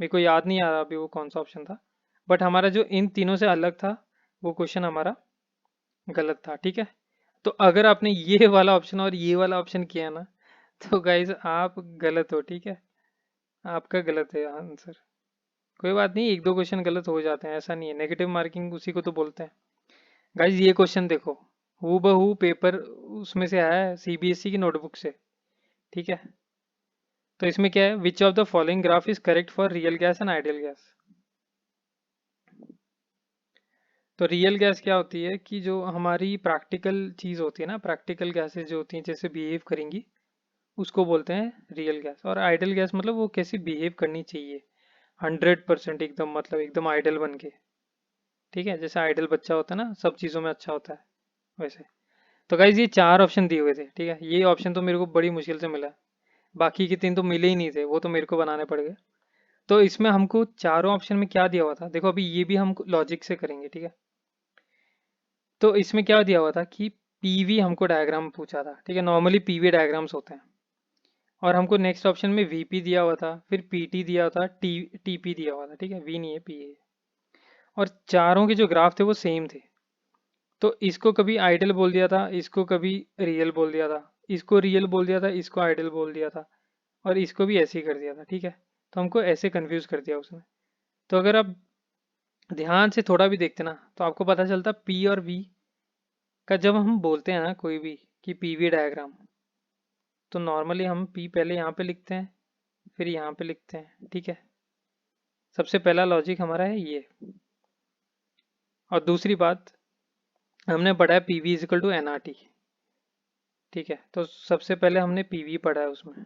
A: मेरे को याद नहीं आ रहा अभी वो कौन सा ऑप्शन था, बट हमारा जो इन तीनों से अलग था वो क्वेश्चन हमारा गलत था, ठीक है। तो अगर आपने ये वाला ऑप्शन और ये वाला ऑप्शन किया ना, तो गाइज आप गलत हो, ठीक है, आपका गलत है आंसर। कोई बात नहीं, 1-2 क्वेश्चन गलत हो जाते हैं, ऐसा नहीं है, नेगेटिव मार्किंग उसी को तो बोलते हैं। गाइज ये क्वेश्चन देखो, हू बहू पेपर उसमें से आया है, सीबीएसई की नोटबुक से, ठीक है। तो इसमें क्या है, विच of the following graph is correct for real gas and ideal gas. तो रियल गैस क्या होती है कि जो हमारी प्रैक्टिकल चीज़ होती है ना, प्रैक्टिकल गैसेज जो होती हैं जैसे बिहेव करेंगी, उसको बोलते हैं रियल गैस। और आइडियल गैस मतलब वो कैसी बिहेव करनी चाहिए, 100% एकदम, मतलब एकदम आइडियल बन के, ठीक है, जैसे आइडियल बच्चा होता है ना, सब चीज़ों में अच्छा होता है, वैसे। तो गाइज ये 4 ऑप्शन दिए हुए थे, ठीक है, ये ऑप्शन तो मेरे को बड़ी मुश्किल से मिला, बाकी के 3 तो मिले ही नहीं थे, वो तो मेरे को बनाने पड़ गए। तो इसमें हमको चारों ऑप्शन में क्या दिया हुआ था, देखो अभी ये भी हम लॉजिक से करेंगे, ठीक है। तो इसमें क्या दिया हुआ था कि पीवी हमको डायग्राम पूछा था, ठीक है, नॉर्मली पीवी डायग्राम्स होते हैं। और हमको नेक्स्ट ऑप्शन में वीपी दिया हुआ था, फिर पीटी दिया हुआ था, टीपी दिया हुआ था, ठीक है, वी नहीं है, पी है। और चारों के जो ग्राफ थे वो सेम थे। तो इसको कभी आइडियल बोल दिया था, इसको कभी रियल बोल दिया था, इसको रियल बोल दिया था, इसको आइडियल बोल दिया था, और इसको भी ऐसे ही कर दिया था, ठीक है। तो हमको ऐसे कंफ्यूज कर दिया उसने। तो अगर आप ध्यान से थोड़ा भी देखते ना, तो आपको पता चलता पी और वी का जब हम बोलते हैं ना कोई भी, कि पीवी डायग्राम, तो नॉर्मली हम पी पहले यहाँ पे लिखते हैं फिर यहाँ पे लिखते हैं, ठीक है। सबसे पहला लॉजिक हमारा है ये। और दूसरी बात, हमने पढ़ा है PV is equal to NRT, ठीक है। तो सबसे पहले हमने पीवी पढ़ा है उसमें।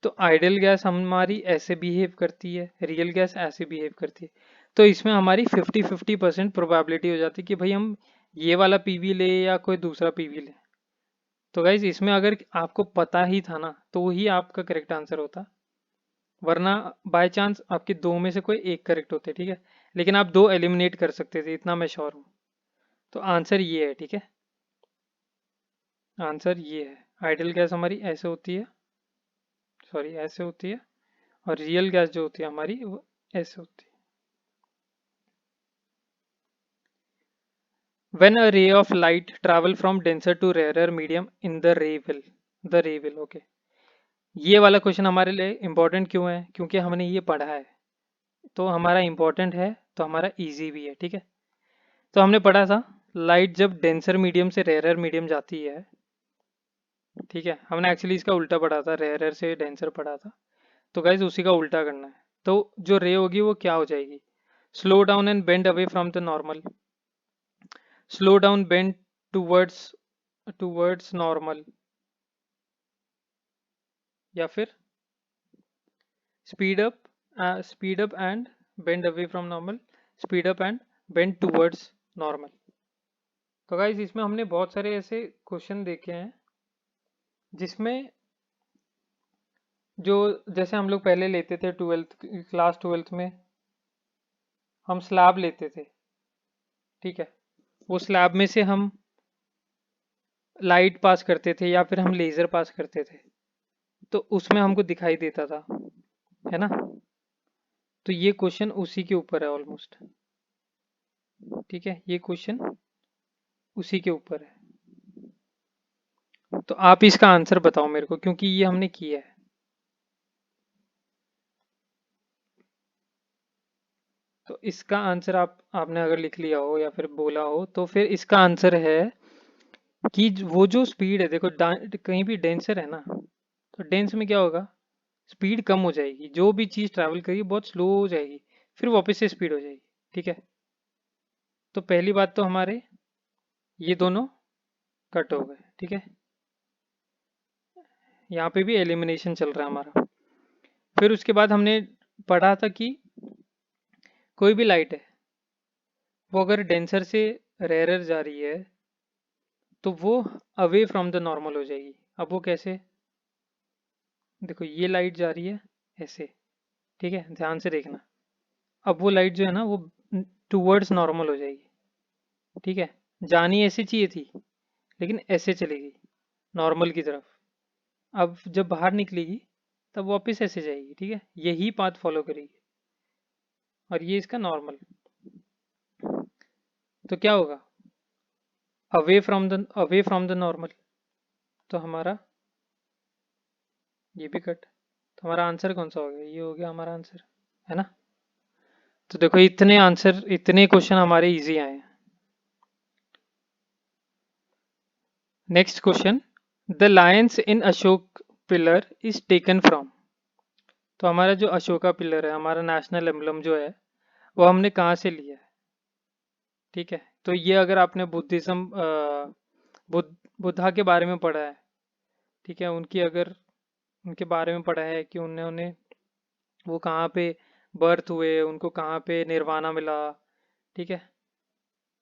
A: तो आइडियल गैस हमारी ऐसे बिहेव करती है, रियल गैस ऐसे बिहेव करती है। तो इसमें हमारी 50-50% प्रोबेबिलिटी हो जाती है कि भाई हम ये वाला पीवी ले या कोई दूसरा पीवी ले। तो गाइज इसमें अगर आपको पता ही था ना तो वही आपका करेक्ट आंसर होता, वरना बाय चांस आपके दो में से कोई एक करेक्ट होते, ठीक है। लेकिन आप दो एलिमिनेट कर सकते थे, इतना मैं श्योर हूँ। तो आंसर ये है, ठीक है। आंसर ये है, आइडियल गैस हमारी ऐसे होती है, सॉरी ऐसे होती है, और रियल गैस जो होती है हमारी वो ऐसे होती है। When a ray of light travel from denser to rarer medium in the ray will, okay। ये वाला क्वेश्चन हमारे लिए इंपॉर्टेंट क्यों है? क्योंकि हमने ये पढ़ा है, तो हमारा इंपॉर्टेंट है, तो हमारा इजी भी है, ठीक है। तो हमने पढ़ा था लाइट जब डेंसर मीडियम से रेयर मीडियम जाती है, ठीक है। हमने एक्चुअली इसका उल्टा पढ़ा था, रेयर से डेंसर पढ़ा था। तो गाइज उसी का उल्टा करना है। तो जो रे होगी वो क्या हो जाएगी? Slow down and bend away from the normal, slow down bend towards towards normal, या फिर speed up and bend away from normal, speed up and bend towards normal. तो गाइज इसमें हमने बहुत सारे ऐसे क्वेश्चन देखे हैं जिसमें जो, जैसे हम लोग पहले लेते थे क्लास 12th में हम स्लैब लेते थे, ठीक है। वो स्लैब में से हम लाइट पास करते थे या फिर हम लेजर पास करते थे, तो उसमें हमको दिखाई देता था, है ना। तो ये क्वेश्चन उसी के ऊपर है ऑलमोस्ट, ठीक है। ये क्वेश्चन उसी के ऊपर है। तो आप इसका आंसर बताओ मेरे को, क्योंकि ये हमने किया है। तो इसका आंसर आपने अगर लिख लिया हो या फिर बोला हो, तो फिर इसका आंसर है कि वो जो स्पीड है, देखो कहीं भी डेंसर है ना, तो डेंस में क्या होगा, स्पीड कम हो जाएगी, जो भी चीज़ ट्रैवल करेगी बहुत स्लो हो जाएगी, फिर वापस से स्पीड हो जाएगी, ठीक है। तो पहली बात तो हमारे ये दोनों कट हो गए, ठीक है। यहाँ पे भी एलिमिनेशन चल रहा है हमारा। फिर उसके बाद हमने पढ़ा था कि कोई भी लाइट है वो अगर डेंसर से रेयर जा रही है तो वो अवे फ्रॉम द नॉर्मल हो जाएगी। अब वो कैसे? देखो ये लाइट जा रही है ऐसे, ठीक है, ध्यान से देखना। अब वो लाइट जो है ना वो टूवर्ड्स नॉर्मल हो जाएगी, ठीक है। जानी ऐसे चाहिए थी लेकिन ऐसे चलेगी नॉर्मल की तरफ। अब जब बाहर निकलेगी तब वापस ऐसे जाएगी, ठीक है, यही पाथ फॉलो करेगी। और ये इसका नॉर्मल, तो क्या होगा, अवे फ्रॉम द नॉर्मल। तो हमारा ये भी कट। तो हमारा आंसर कौन सा हो गया? ये हो गया हमारा आंसर, है ना। तो देखो इतने आंसर, इतने क्वेश्चन हमारे इजी आए हैं। Next question, the Lions in Ashok pillar is taken from. तो हमारा जो अशोका पिलर है, हमारा नेशनल एम्बलम जो है, वो हमने कहाँ से लिया है, ठीक है। तो ये अगर आपने बुद्धा के बारे में पढ़ा है, ठीक है, उनकी अगर उनके बारे में पढ़ा है कि उन्होंने वो कहाँ पे बर्थ हुए, उनको कहाँ पे निर्वाणा मिला, ठीक है।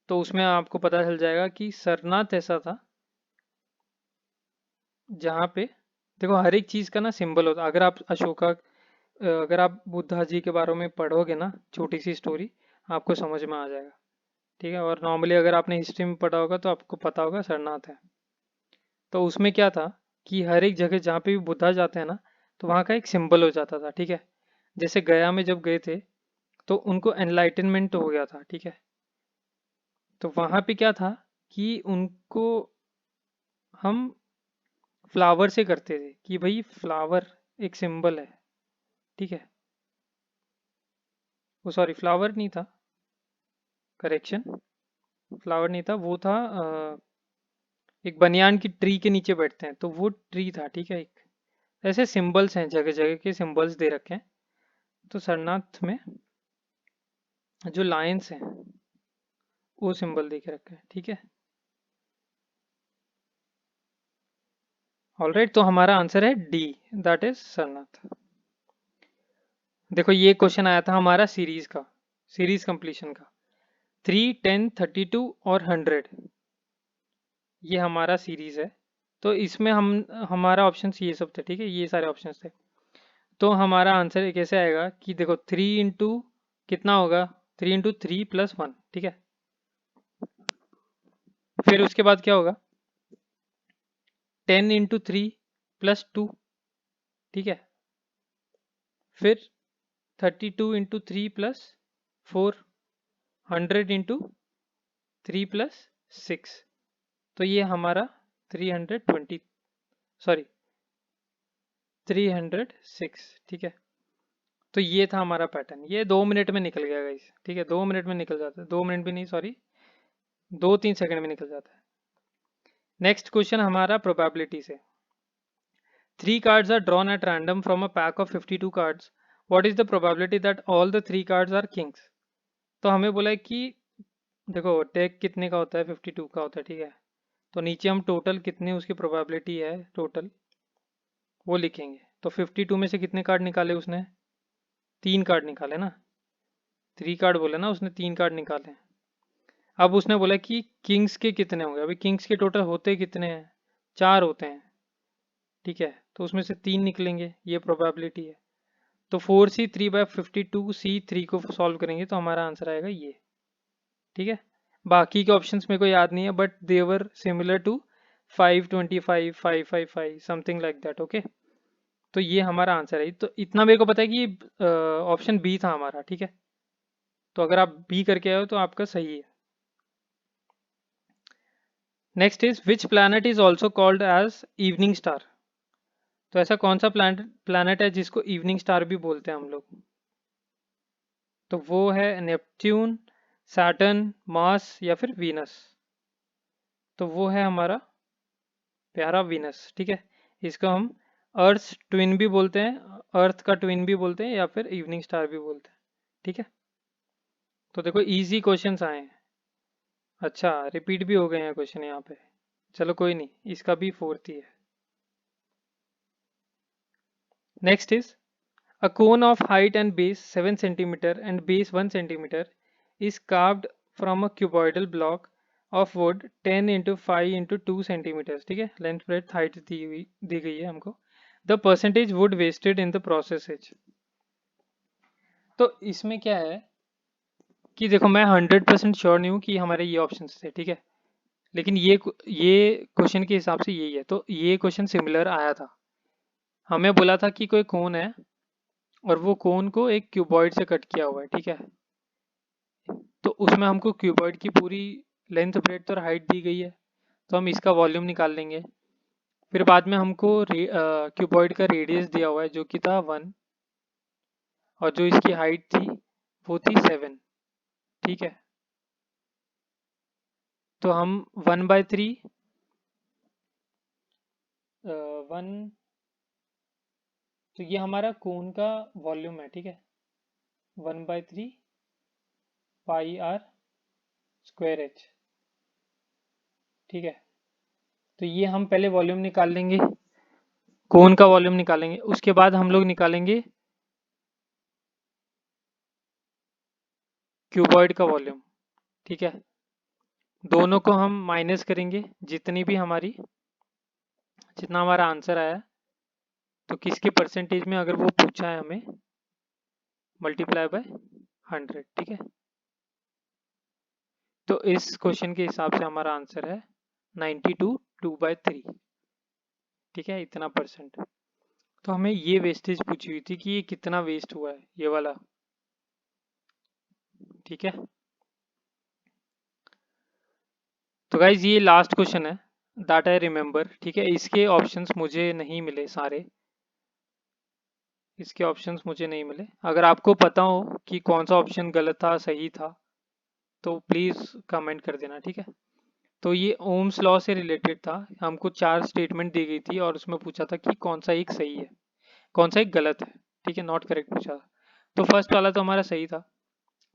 A: तो उसमें आपको पता चल जाएगा कि सरनाथ ऐसा था जहाँ पे, देखो हर एक चीज़ का ना सिंबल होता है। अगर आप बुद्धा जी के बारे में पढ़ोगे ना छोटी सी स्टोरी, आपको समझ में आ जाएगा, ठीक है। और नॉर्मली अगर आपने हिस्ट्री में पढ़ा होगा तो आपको पता होगा सरनाथ है। तो उसमें क्या था कि हर एक जगह जहाँ पे भी बुद्धा जाते हैं ना, तो वहाँ का एक सिंबल हो जाता था, ठीक है। जैसे गया में जब गए थे तो उनको एनलाइटनमेंट हो गया था, ठीक है। तो वहाँ पे क्या था कि उनको हम फ्लावर से करते थे कि भाई फ्लावर एक सिंबल है, ठीक है। वो सॉरी फ्लावर नहीं था, करेक्शन, फ्लावर नहीं था, वो था एक बनियान की ट्री के नीचे बैठते हैं, तो वो ट्री था, ठीक है। एक ऐसे सिंबल्स हैं, जगह जगह के सिंबल्स दे रखे हैं। तो सरनाथ में जो लायंस हैं वो सिंबल दे के रखा है, ठीक है। ऑलराइट, तो हमारा आंसर है डी, दैट इज सरनाथ। देखो ये क्वेश्चन आया था हमारा सीरीज का, सीरीज कंप्लीशन का। 3, 10, 32 और 100, ये हमारा सीरीज है। तो इसमें हम हमारा ऑप्शन ये सब थे, ठीक है, ये सारे ऑप्शन थे। तो हमारा आंसर कैसे आएगा कि देखो 3 इंटू कितना होगा, 3 इंटू 3 प्लस 1, ठीक है। फिर उसके बाद क्या होगा, 10 इंटू 3 प्लस 2, ठीक है। फिर 32 इंटू 3 प्लस 4, 100 इंटू 3 प्लस 6, तो ये हमारा 320, सॉरी 306, ठीक है। तो ये था हमारा पैटर्न, ये 2 मिनट में निकल गया गाइस, ठीक है। 2 मिनट में निकल जाता है, 2 मिनट भी नहीं, सॉरी 2-3 सेकंड में निकल जाता है। नेक्स्ट क्वेश्चन हमारा प्रोबेबिलिटी से। 3 cards are drawn at random from a pack of 52 cards. What is the probability that all the 3 cards are kings? तो हमें बोला है कि देखो डेक कितने का होता है, 52 का होता है, ठीक है। तो नीचे हम टोटल कितने उसकी प्रोबेबिलिटी है टोटल वो लिखेंगे। तो 52 में से कितने कार्ड निकाले उसने, 3 कार्ड निकाले ना, 3 कार्ड बोले ना उसने, 3 कार्ड निकाले। अब उसने बोला कि किंग्स के कितने होंगे, अभी किंग्स के टोटल होते कितने हैं, 4 होते हैं, ठीक है। तो उसमें से 3 निकलेंगे, ये प्रोबेबिलिटी है। तो 4C 3/52C3 को सॉल्व करेंगे तो हमारा आंसर आएगा ये, ठीक है। बाकी के ऑप्शंस मेरे को याद नहीं है, but they're similar to 525, 555 something like that, okay. तो ये हमारा आंसर है। तो इतना मेरे को पता है कि ऑप्शन बी था हमारा, ठीक है। तो अगर आप बी करके आए हो तो आपका सही है। Next is which planet is also called as evening star. तो ऐसा कौन सा प्लैनेट है जिसको इवनिंग स्टार भी बोलते हैं हम लोग। तो वो है नेपट्यून, सैटर्न, मार्स या फिर वीनस। तो वो है हमारा प्यारा वीनस, ठीक है। इसको हम अर्थ ट्विन भी बोलते हैं, अर्थ का ट्विन भी बोलते हैं, या फिर इवनिंग स्टार भी बोलते हैं, ठीक है। तो देखो इजी क्वेश्चंस आए हैं। अच्छा रिपीट भी हो गए हैं क्वेश्चन यहाँ पे, चलो कोई नहीं, इसका भी 4th ही है। Next is a cone of height and base 7 centimeter and base 1 centimeter is carved from a cuboidal block of wood 10 into 5 into 2 centimeters, ठीक है। लेंथ ब्रेड्थ हाइट दी गई है हमको। The percentage wood wasted in the process is. तो इसमें क्या है कि देखो मैं 100% श्योर नहीं हूँ कि हमारे ये ऑप्शन थे, ठीक है। लेकिन ये क्वेश्चन के हिसाब से यही है। तो ये क्वेश्चन सिमिलर आया था, हमें बोला था कि कोई कोन है और वो कोन को एक क्यूबॉइड से कट किया हुआ है, ठीक है। तो उसमें हमको क्यूबॉइड की पूरी लेंथ ब्रेड्थ और हाइट दी गई है, तो हम इसका वॉल्यूम निकाल लेंगे। फिर बाद में हमको क्यूबॉइड का रेडियस दिया हुआ है जो कि था 1, और जो इसकी हाइट थी वो थी 7, ठीक है। तो हम 1/3 1, तो ये हमारा कोन का वॉल्यूम है, ठीक है। 1/3 पाई आर स्क्वायर एच, ठीक है। तो ये हम पहले वॉल्यूम निकाल लेंगे, कोन का वॉल्यूम निकालेंगे, उसके बाद हम लोग निकालेंगे क्यूबॉइड का वॉल्यूम, ठीक है। दोनों को हम माइनस करेंगे, जितना हमारा आंसर आया, तो किसके परसेंटेज में अगर वो पूछा है हमें, मल्टीप्लाई बाय 100, ठीक है। तो इस क्वेश्चन के हिसाब से हमारा आंसर है 92 2/3, ठीक है, इतना परसेंट। तो हमें ये वेस्टेज पूछी हुई थी कि ये कितना वेस्ट हुआ है, ये वाला, ठीक है। तो गाइज ये लास्ट क्वेश्चन है दैट आई रिमेम्बर, ठीक है। इसके ऑप्शंस मुझे नहीं मिले सारे, इसके ऑप्शंस मुझे नहीं मिले। अगर आपको पता हो कि कौन सा ऑप्शन गलत था सही था तो प्लीज़ कमेंट कर देना, ठीक है। तो ये ओम्स लॉ से रिलेटेड था। हमको 4 स्टेटमेंट दी गई थी और उसमें पूछा था कि कौन सा एक सही है, कौन सा एक गलत है। ठीक है, नॉट करेक्ट पूछा था। तो फर्स्ट वाला तो हमारा सही था,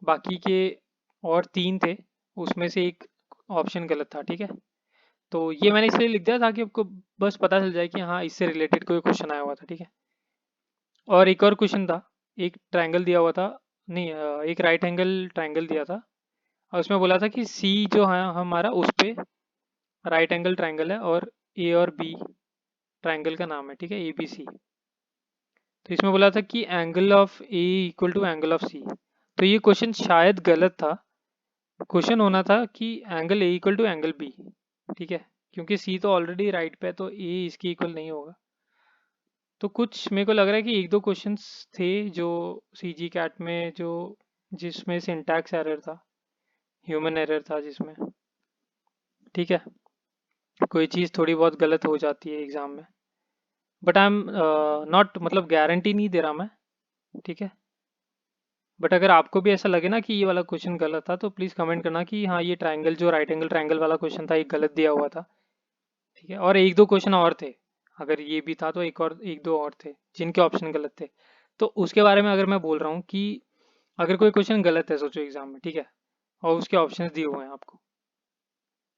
A: बाकी के और 3 थे, उसमें से एक ऑप्शन गलत था। ठीक है, तो ये मैंने इसलिए लिख दिया ताकि आपको बस पता चल जाए कि हाँ इससे रिलेटेड कोई क्वेश्चन आया हुआ था। ठीक है, और एक और क्वेश्चन था, एक ट्रायंगल दिया हुआ था, नहीं एक राइट एंगल ट्रायंगल दिया था और उसमें बोला था कि सी जो है हमारा उस पे राइट एंगल ट्रायंगल है और ए और बी ट्रायंगल का नाम है। ठीक है, ए बी सी। तो इसमें बोला था कि angle of A equal to angle of C. तो ये क्वेश्चन शायद गलत था, क्वेश्चन होना था कि angle a equal to angle b. ठीक है, क्योंकि सी तो ऑलरेडी राइट पे है तो ए इसके इक्वल नहीं होगा। तो कुछ मेरे को लग रहा है कि एक दो क्वेश्चंस थे जो सी जी कैट में जो जिसमें सिंटैक्स एरर था, ह्यूमन एरर था जिसमें। ठीक है, कोई चीज़ थोड़ी बहुत गलत हो जाती है एग्जाम में, बट आई एम नॉट मतलब गारंटी नहीं दे रहा मैं। ठीक है, बट अगर आपको भी ऐसा लगे ना कि ये वाला क्वेश्चन गलत था तो प्लीज़ कमेंट करना कि हाँ ये ट्रायंगल जो राइट एंगल ट्रायंगल वाला क्वेश्चन था ये गलत दिया हुआ था। ठीक है, और एक दो क्वेश्चन और थे, अगर ये भी था तो एक दो और थे जिनके ऑप्शन गलत थे। तो उसके बारे में अगर मैं बोल रहा हूँ कि अगर कोई क्वेश्चन गलत है सोचो एग्जाम में, ठीक है, और उसके ऑप्शंस दिए हुए हैं आपको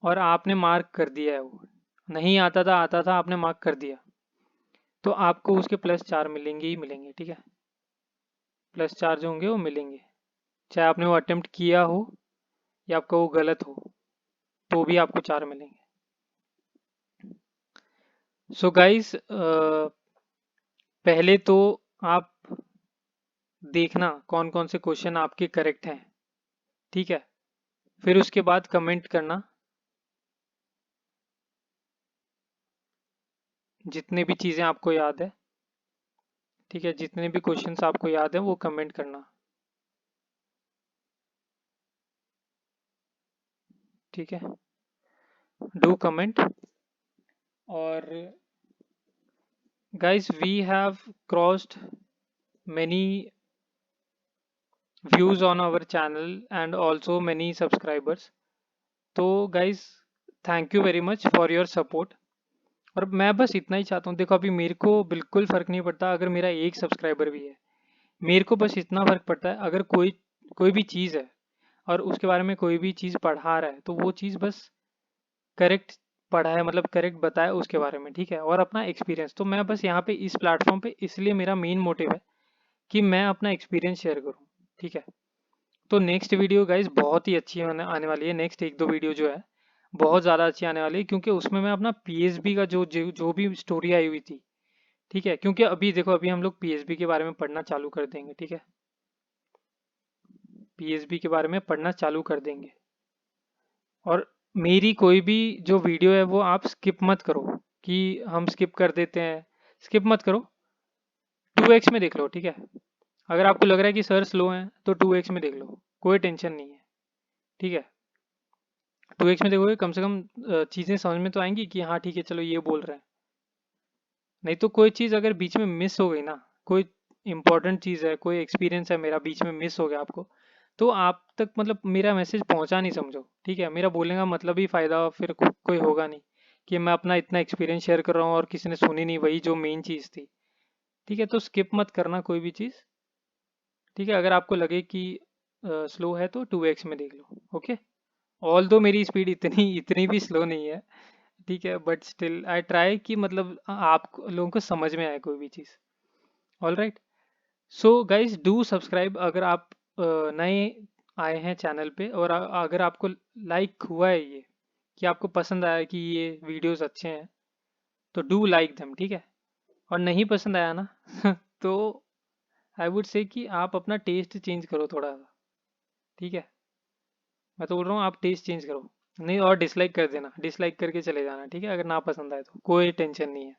A: और आपने मार्क कर दिया है, वो नहीं आता था आपने मार्क कर दिया, तो आपको उसके +4 मिलेंगे ही मिलेंगे। ठीक है, +4 जो होंगे वो मिलेंगे, चाहे आपने वो अटेम्प्ट किया हो या आपका वो गलत हो, तो भी आपको 4 मिलेंगे। सो गाइस, पहले तो आप देखना कौन कौन से क्वेश्चन आपके करेक्ट हैं। ठीक है, फिर उसके बाद कमेंट करना, जितने भी चीज़ें आपको याद है। ठीक है, जितने भी क्वेश्चंस आपको याद है वो कमेंट करना। ठीक है, डू कमेंट। और guys we have crossed many views on our channel and also many subscribers. तो guys thank you very much for your support. और मैं बस इतना ही चाहता हूँ, देखो अभी मेरे को बिल्कुल फ़र्क नहीं पड़ता अगर मेरा एक सब्सक्राइबर भी है, मेरे को बस इतना फ़र्क पड़ता है अगर कोई कोई भी चीज़ है और उसके बारे में कोई भी चीज़ पढ़ा रहा है तो वो चीज़ बस करेक्ट पढ़ा है, मतलब करेक्ट बताया उसके बारे में। ठीक है, और अपना एक्सपीरियंस, तो मैं बस यहाँ पे इस प्लेटफॉर्म पे इसलिए मेरा मेन मोटिव है कि मैं अपना एक्सपीरियंस शेयर करूँ। ठीक है, तो नेक्स्ट वीडियो गाइज बहुत ही अच्छी आने वाली है। नेक्स्ट एक दो वीडियो जो है बहुत ज़्यादा अच्छी आने वाली है, क्योंकि उसमें मैं अपना पीएसबी का जो भी स्टोरी आई हुई थी। ठीक है, क्योंकि अभी देखो अभी हम लोग पीएसबी के बारे में पढ़ना चालू कर देंगे। ठीक है, पीएसबी के बारे में पढ़ना चालू कर देंगे। और मेरी कोई भी जो वीडियो है वो आप स्किप मत करो कि हम स्किप कर देते हैं, स्किप मत करो, 2x में देख लो। ठीक है, अगर आपको लग रहा है कि सर स्लो हैं तो 2x में देख लो, कोई टेंशन नहीं है। ठीक है, 2x में देखोगे कम से कम चीज़ें समझ में तो आएंगी कि हाँ ठीक है चलो ये बोल रहे हैं। नहीं तो कोई चीज़ अगर बीच में मिस हो गई ना, कोई इंपॉर्टेंट चीज़ है, कोई एक्सपीरियंस है मेरा बीच में मिस हो गया आपको, तो आप तक मतलब मेरा मैसेज पहुंचा नहीं समझो। ठीक है, मेरा बोलने का मतलब ही फ़ायदा फिर कोई होगा नहीं कि मैं अपना इतना एक्सपीरियंस शेयर कर रहा हूँ और किसी ने सुनी नहीं वही जो मेन चीज़ थी। ठीक है, तो स्किप मत करना कोई भी चीज़। ठीक है, अगर आपको लगे कि स्लो है तो 2x में देख लो। ओके, ऑल दो मेरी स्पीड इतनी इतनी भी स्लो नहीं है। ठीक है, बट स्टिल आई ट्राई कि मतलब आप लोगों को समझ में आए कोई भी चीज़। All right, so guys do subscribe अगर आप नए आए हैं चैनल पे, और अगर आपको लाइक हुआ है ये, कि आपको पसंद आया कि ये वीडियोस अच्छे हैं, तो डू लाइक देम। ठीक है, और नहीं पसंद आया ना तो आई वुड से कि आप अपना टेस्ट चेंज करो थोड़ा सा। ठीक है, मैं तो बोल रहा हूँ आप टेस्ट चेंज करो, नहीं और डिसलाइक कर देना, डिसलाइक करके चले जाना। ठीक है, अगर ना पसंद आए तो कोई टेंशन नहीं है।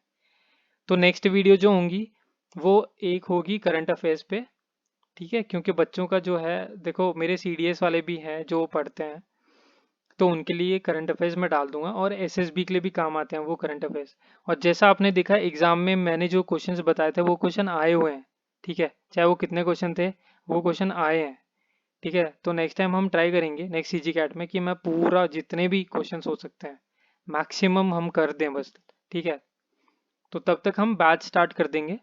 A: तो नेक्स्ट वीडियो जो होंगी वो एक होगी करंट अफेयर्स पे। ठीक है, क्योंकि बच्चों का जो है देखो मेरे सीडीएस वाले भी हैं जो पढ़ते हैं, तो उनके लिए करंट अफेयर्स में डाल दूंगा और एसएसबी के लिए भी काम आते हैं वो करंट अफेयर्स। और जैसा आपने देखा एग्जाम में मैंने जो क्वेश्चंस बताए थे वो क्वेश्चन आए हुए हैं। ठीक है, चाहे वो कितने क्वेश्चन थे वो क्वेश्चन आए हैं। ठीक है, तो नेक्स्ट टाइम हम ट्राई करेंगे नेक्स्ट सीजी कैट में कि मैं पूरा जितने भी क्वेश्चन हो सकते हैं मैक्सिमम हम कर दें बस। ठीक है, तो तब तक हम बैच स्टार्ट कर देंगे।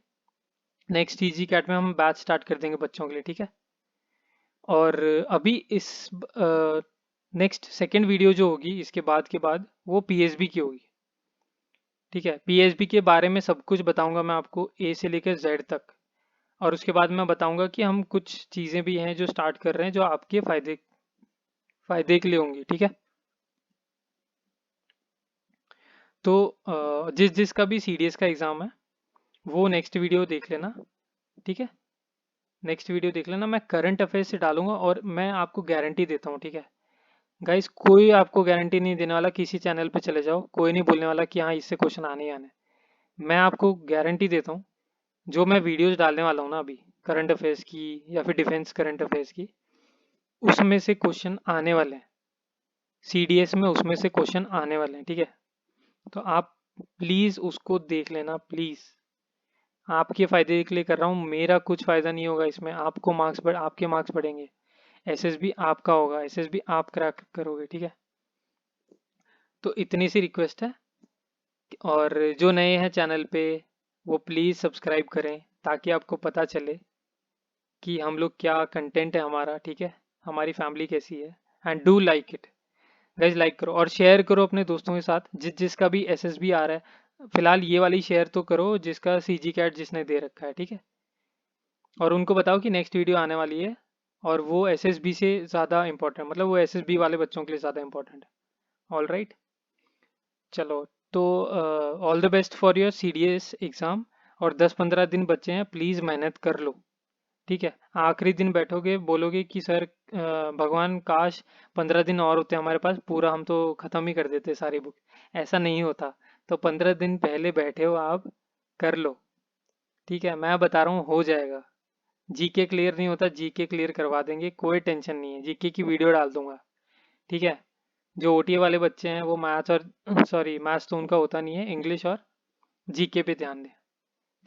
A: नेक्स्ट सीजी कैट में हम बैच स्टार्ट कर देंगे बच्चों के लिए। ठीक है, और अभी इस नेक्स्ट सेकेंड वीडियो जो होगी इसके बाद वो पीएसबी की होगी। ठीक है, पीएसबी के बारे में सब कुछ बताऊंगा मैं आपको, ए से लेकर जेड तक। और उसके बाद मैं बताऊंगा कि हम कुछ चीज़ें भी हैं जो स्टार्ट कर रहे हैं जो आपके फायदे के लिए होंगी। ठीक है, तो जिस जिसका भी सीडीएस का एग्ज़ाम है वो नेक्स्ट वीडियो देख लेना। ठीक है, नेक्स्ट वीडियो देख लेना, मैं करंट अफेयर्स से डालूंगा और मैं आपको गारंटी देता हूँ। ठीक है गाइस, कोई आपको गारंटी नहीं देने वाला, किसी चैनल पे चले जाओ कोई नहीं बोलने वाला कि हाँ इससे क्वेश्चन आने ही आने। मैं आपको गारंटी देता हूँ, जो मैं वीडियोस डालने वाला हूँ ना अभी करंट अफेयर्स की या फिर डिफेंस करंट अफेयर्स की, उसमें से क्वेश्चन आने वाले हैं। सीडीएस में उसमें से क्वेश्चन आने वाले हैं। ठीक है, तो आप प्लीज़ उसको देख लेना प्लीज़। आपके फायदे के लिए कर रहा हूँ, मेरा कुछ फायदा नहीं होगा इसमें, आपको आपके मार्क्स बढ़ेंगे। एसएसबी आपका होगा, एसएसबी आप क्रैक करोगे। ठीक है, तो इतनी सी रिक्वेस्ट है। और जो नए हैं चैनल पे वो प्लीज़ सब्सक्राइब करें ताकि आपको पता चले कि हम लोग क्या कंटेंट है हमारा। ठीक है, हमारी फैमिली कैसी है। And do like it guys, like करो और शेयर करो अपने दोस्तों के साथ जिसका भी एसएसबी आ रहा है। फिलहाल ये वाली शेयर तो करो जिसका सीजी कैट जिसने दे रखा है। ठीक है, और उनको बताओ कि नेक्स्ट वीडियो आने वाली है और वो एसएसबी से ज़्यादा इंपॉर्टेंट, मतलब वो एसएसबी वाले बच्चों के लिए ज़्यादा इंपॉर्टेंट है। ऑल राइट, चलो, तो all the best for your CDS exam. और 10-15 दिन बच्चे हैं, प्लीज़ मेहनत कर लो। ठीक है, आखिरी दिन बैठोगे बोलोगे कि सर भगवान काश 15 दिन और होते हमारे पास, पूरा हम तो ख़त्म ही कर देते सारी बुक। ऐसा नहीं होता, तो 15 दिन पहले बैठे हो आप, कर लो। ठीक है, मैं बता रहा हूँ हो जाएगा। जीके क्लियर नहीं होता, जीके क्लियर करवा देंगे, कोई टेंशन नहीं है, जीके की वीडियो डाल दूंगा। ठीक है, जो ओटीए वाले बच्चे हैं वो मैथ्स और सॉरी मैथ्स तो उनका होता नहीं है, इंग्लिश और जीके पे ध्यान दें।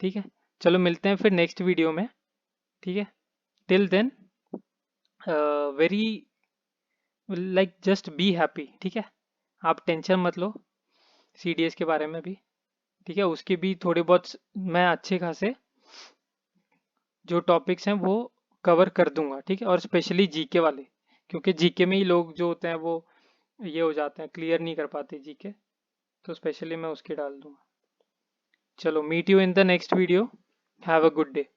A: ठीक है, चलो मिलते हैं फिर नेक्स्ट वीडियो में। ठीक है, till then very like just be happy. ठीक है, आप टेंशन मत लो सीडीएस के बारे में भी। ठीक है, उसके भी थोड़े बहुत मैं अच्छे खासे जो टॉपिक्स हैं वो कवर कर दूंगा। ठीक है, और स्पेशली जीके वाले, क्योंकि जीके में ही लोग जो होते हैं वो ये हो जाते हैं, क्लियर नहीं कर पाते जीके, तो स्पेशली मैं उसके डाल दूंगा। चलो, meet you in the next video, have a good day.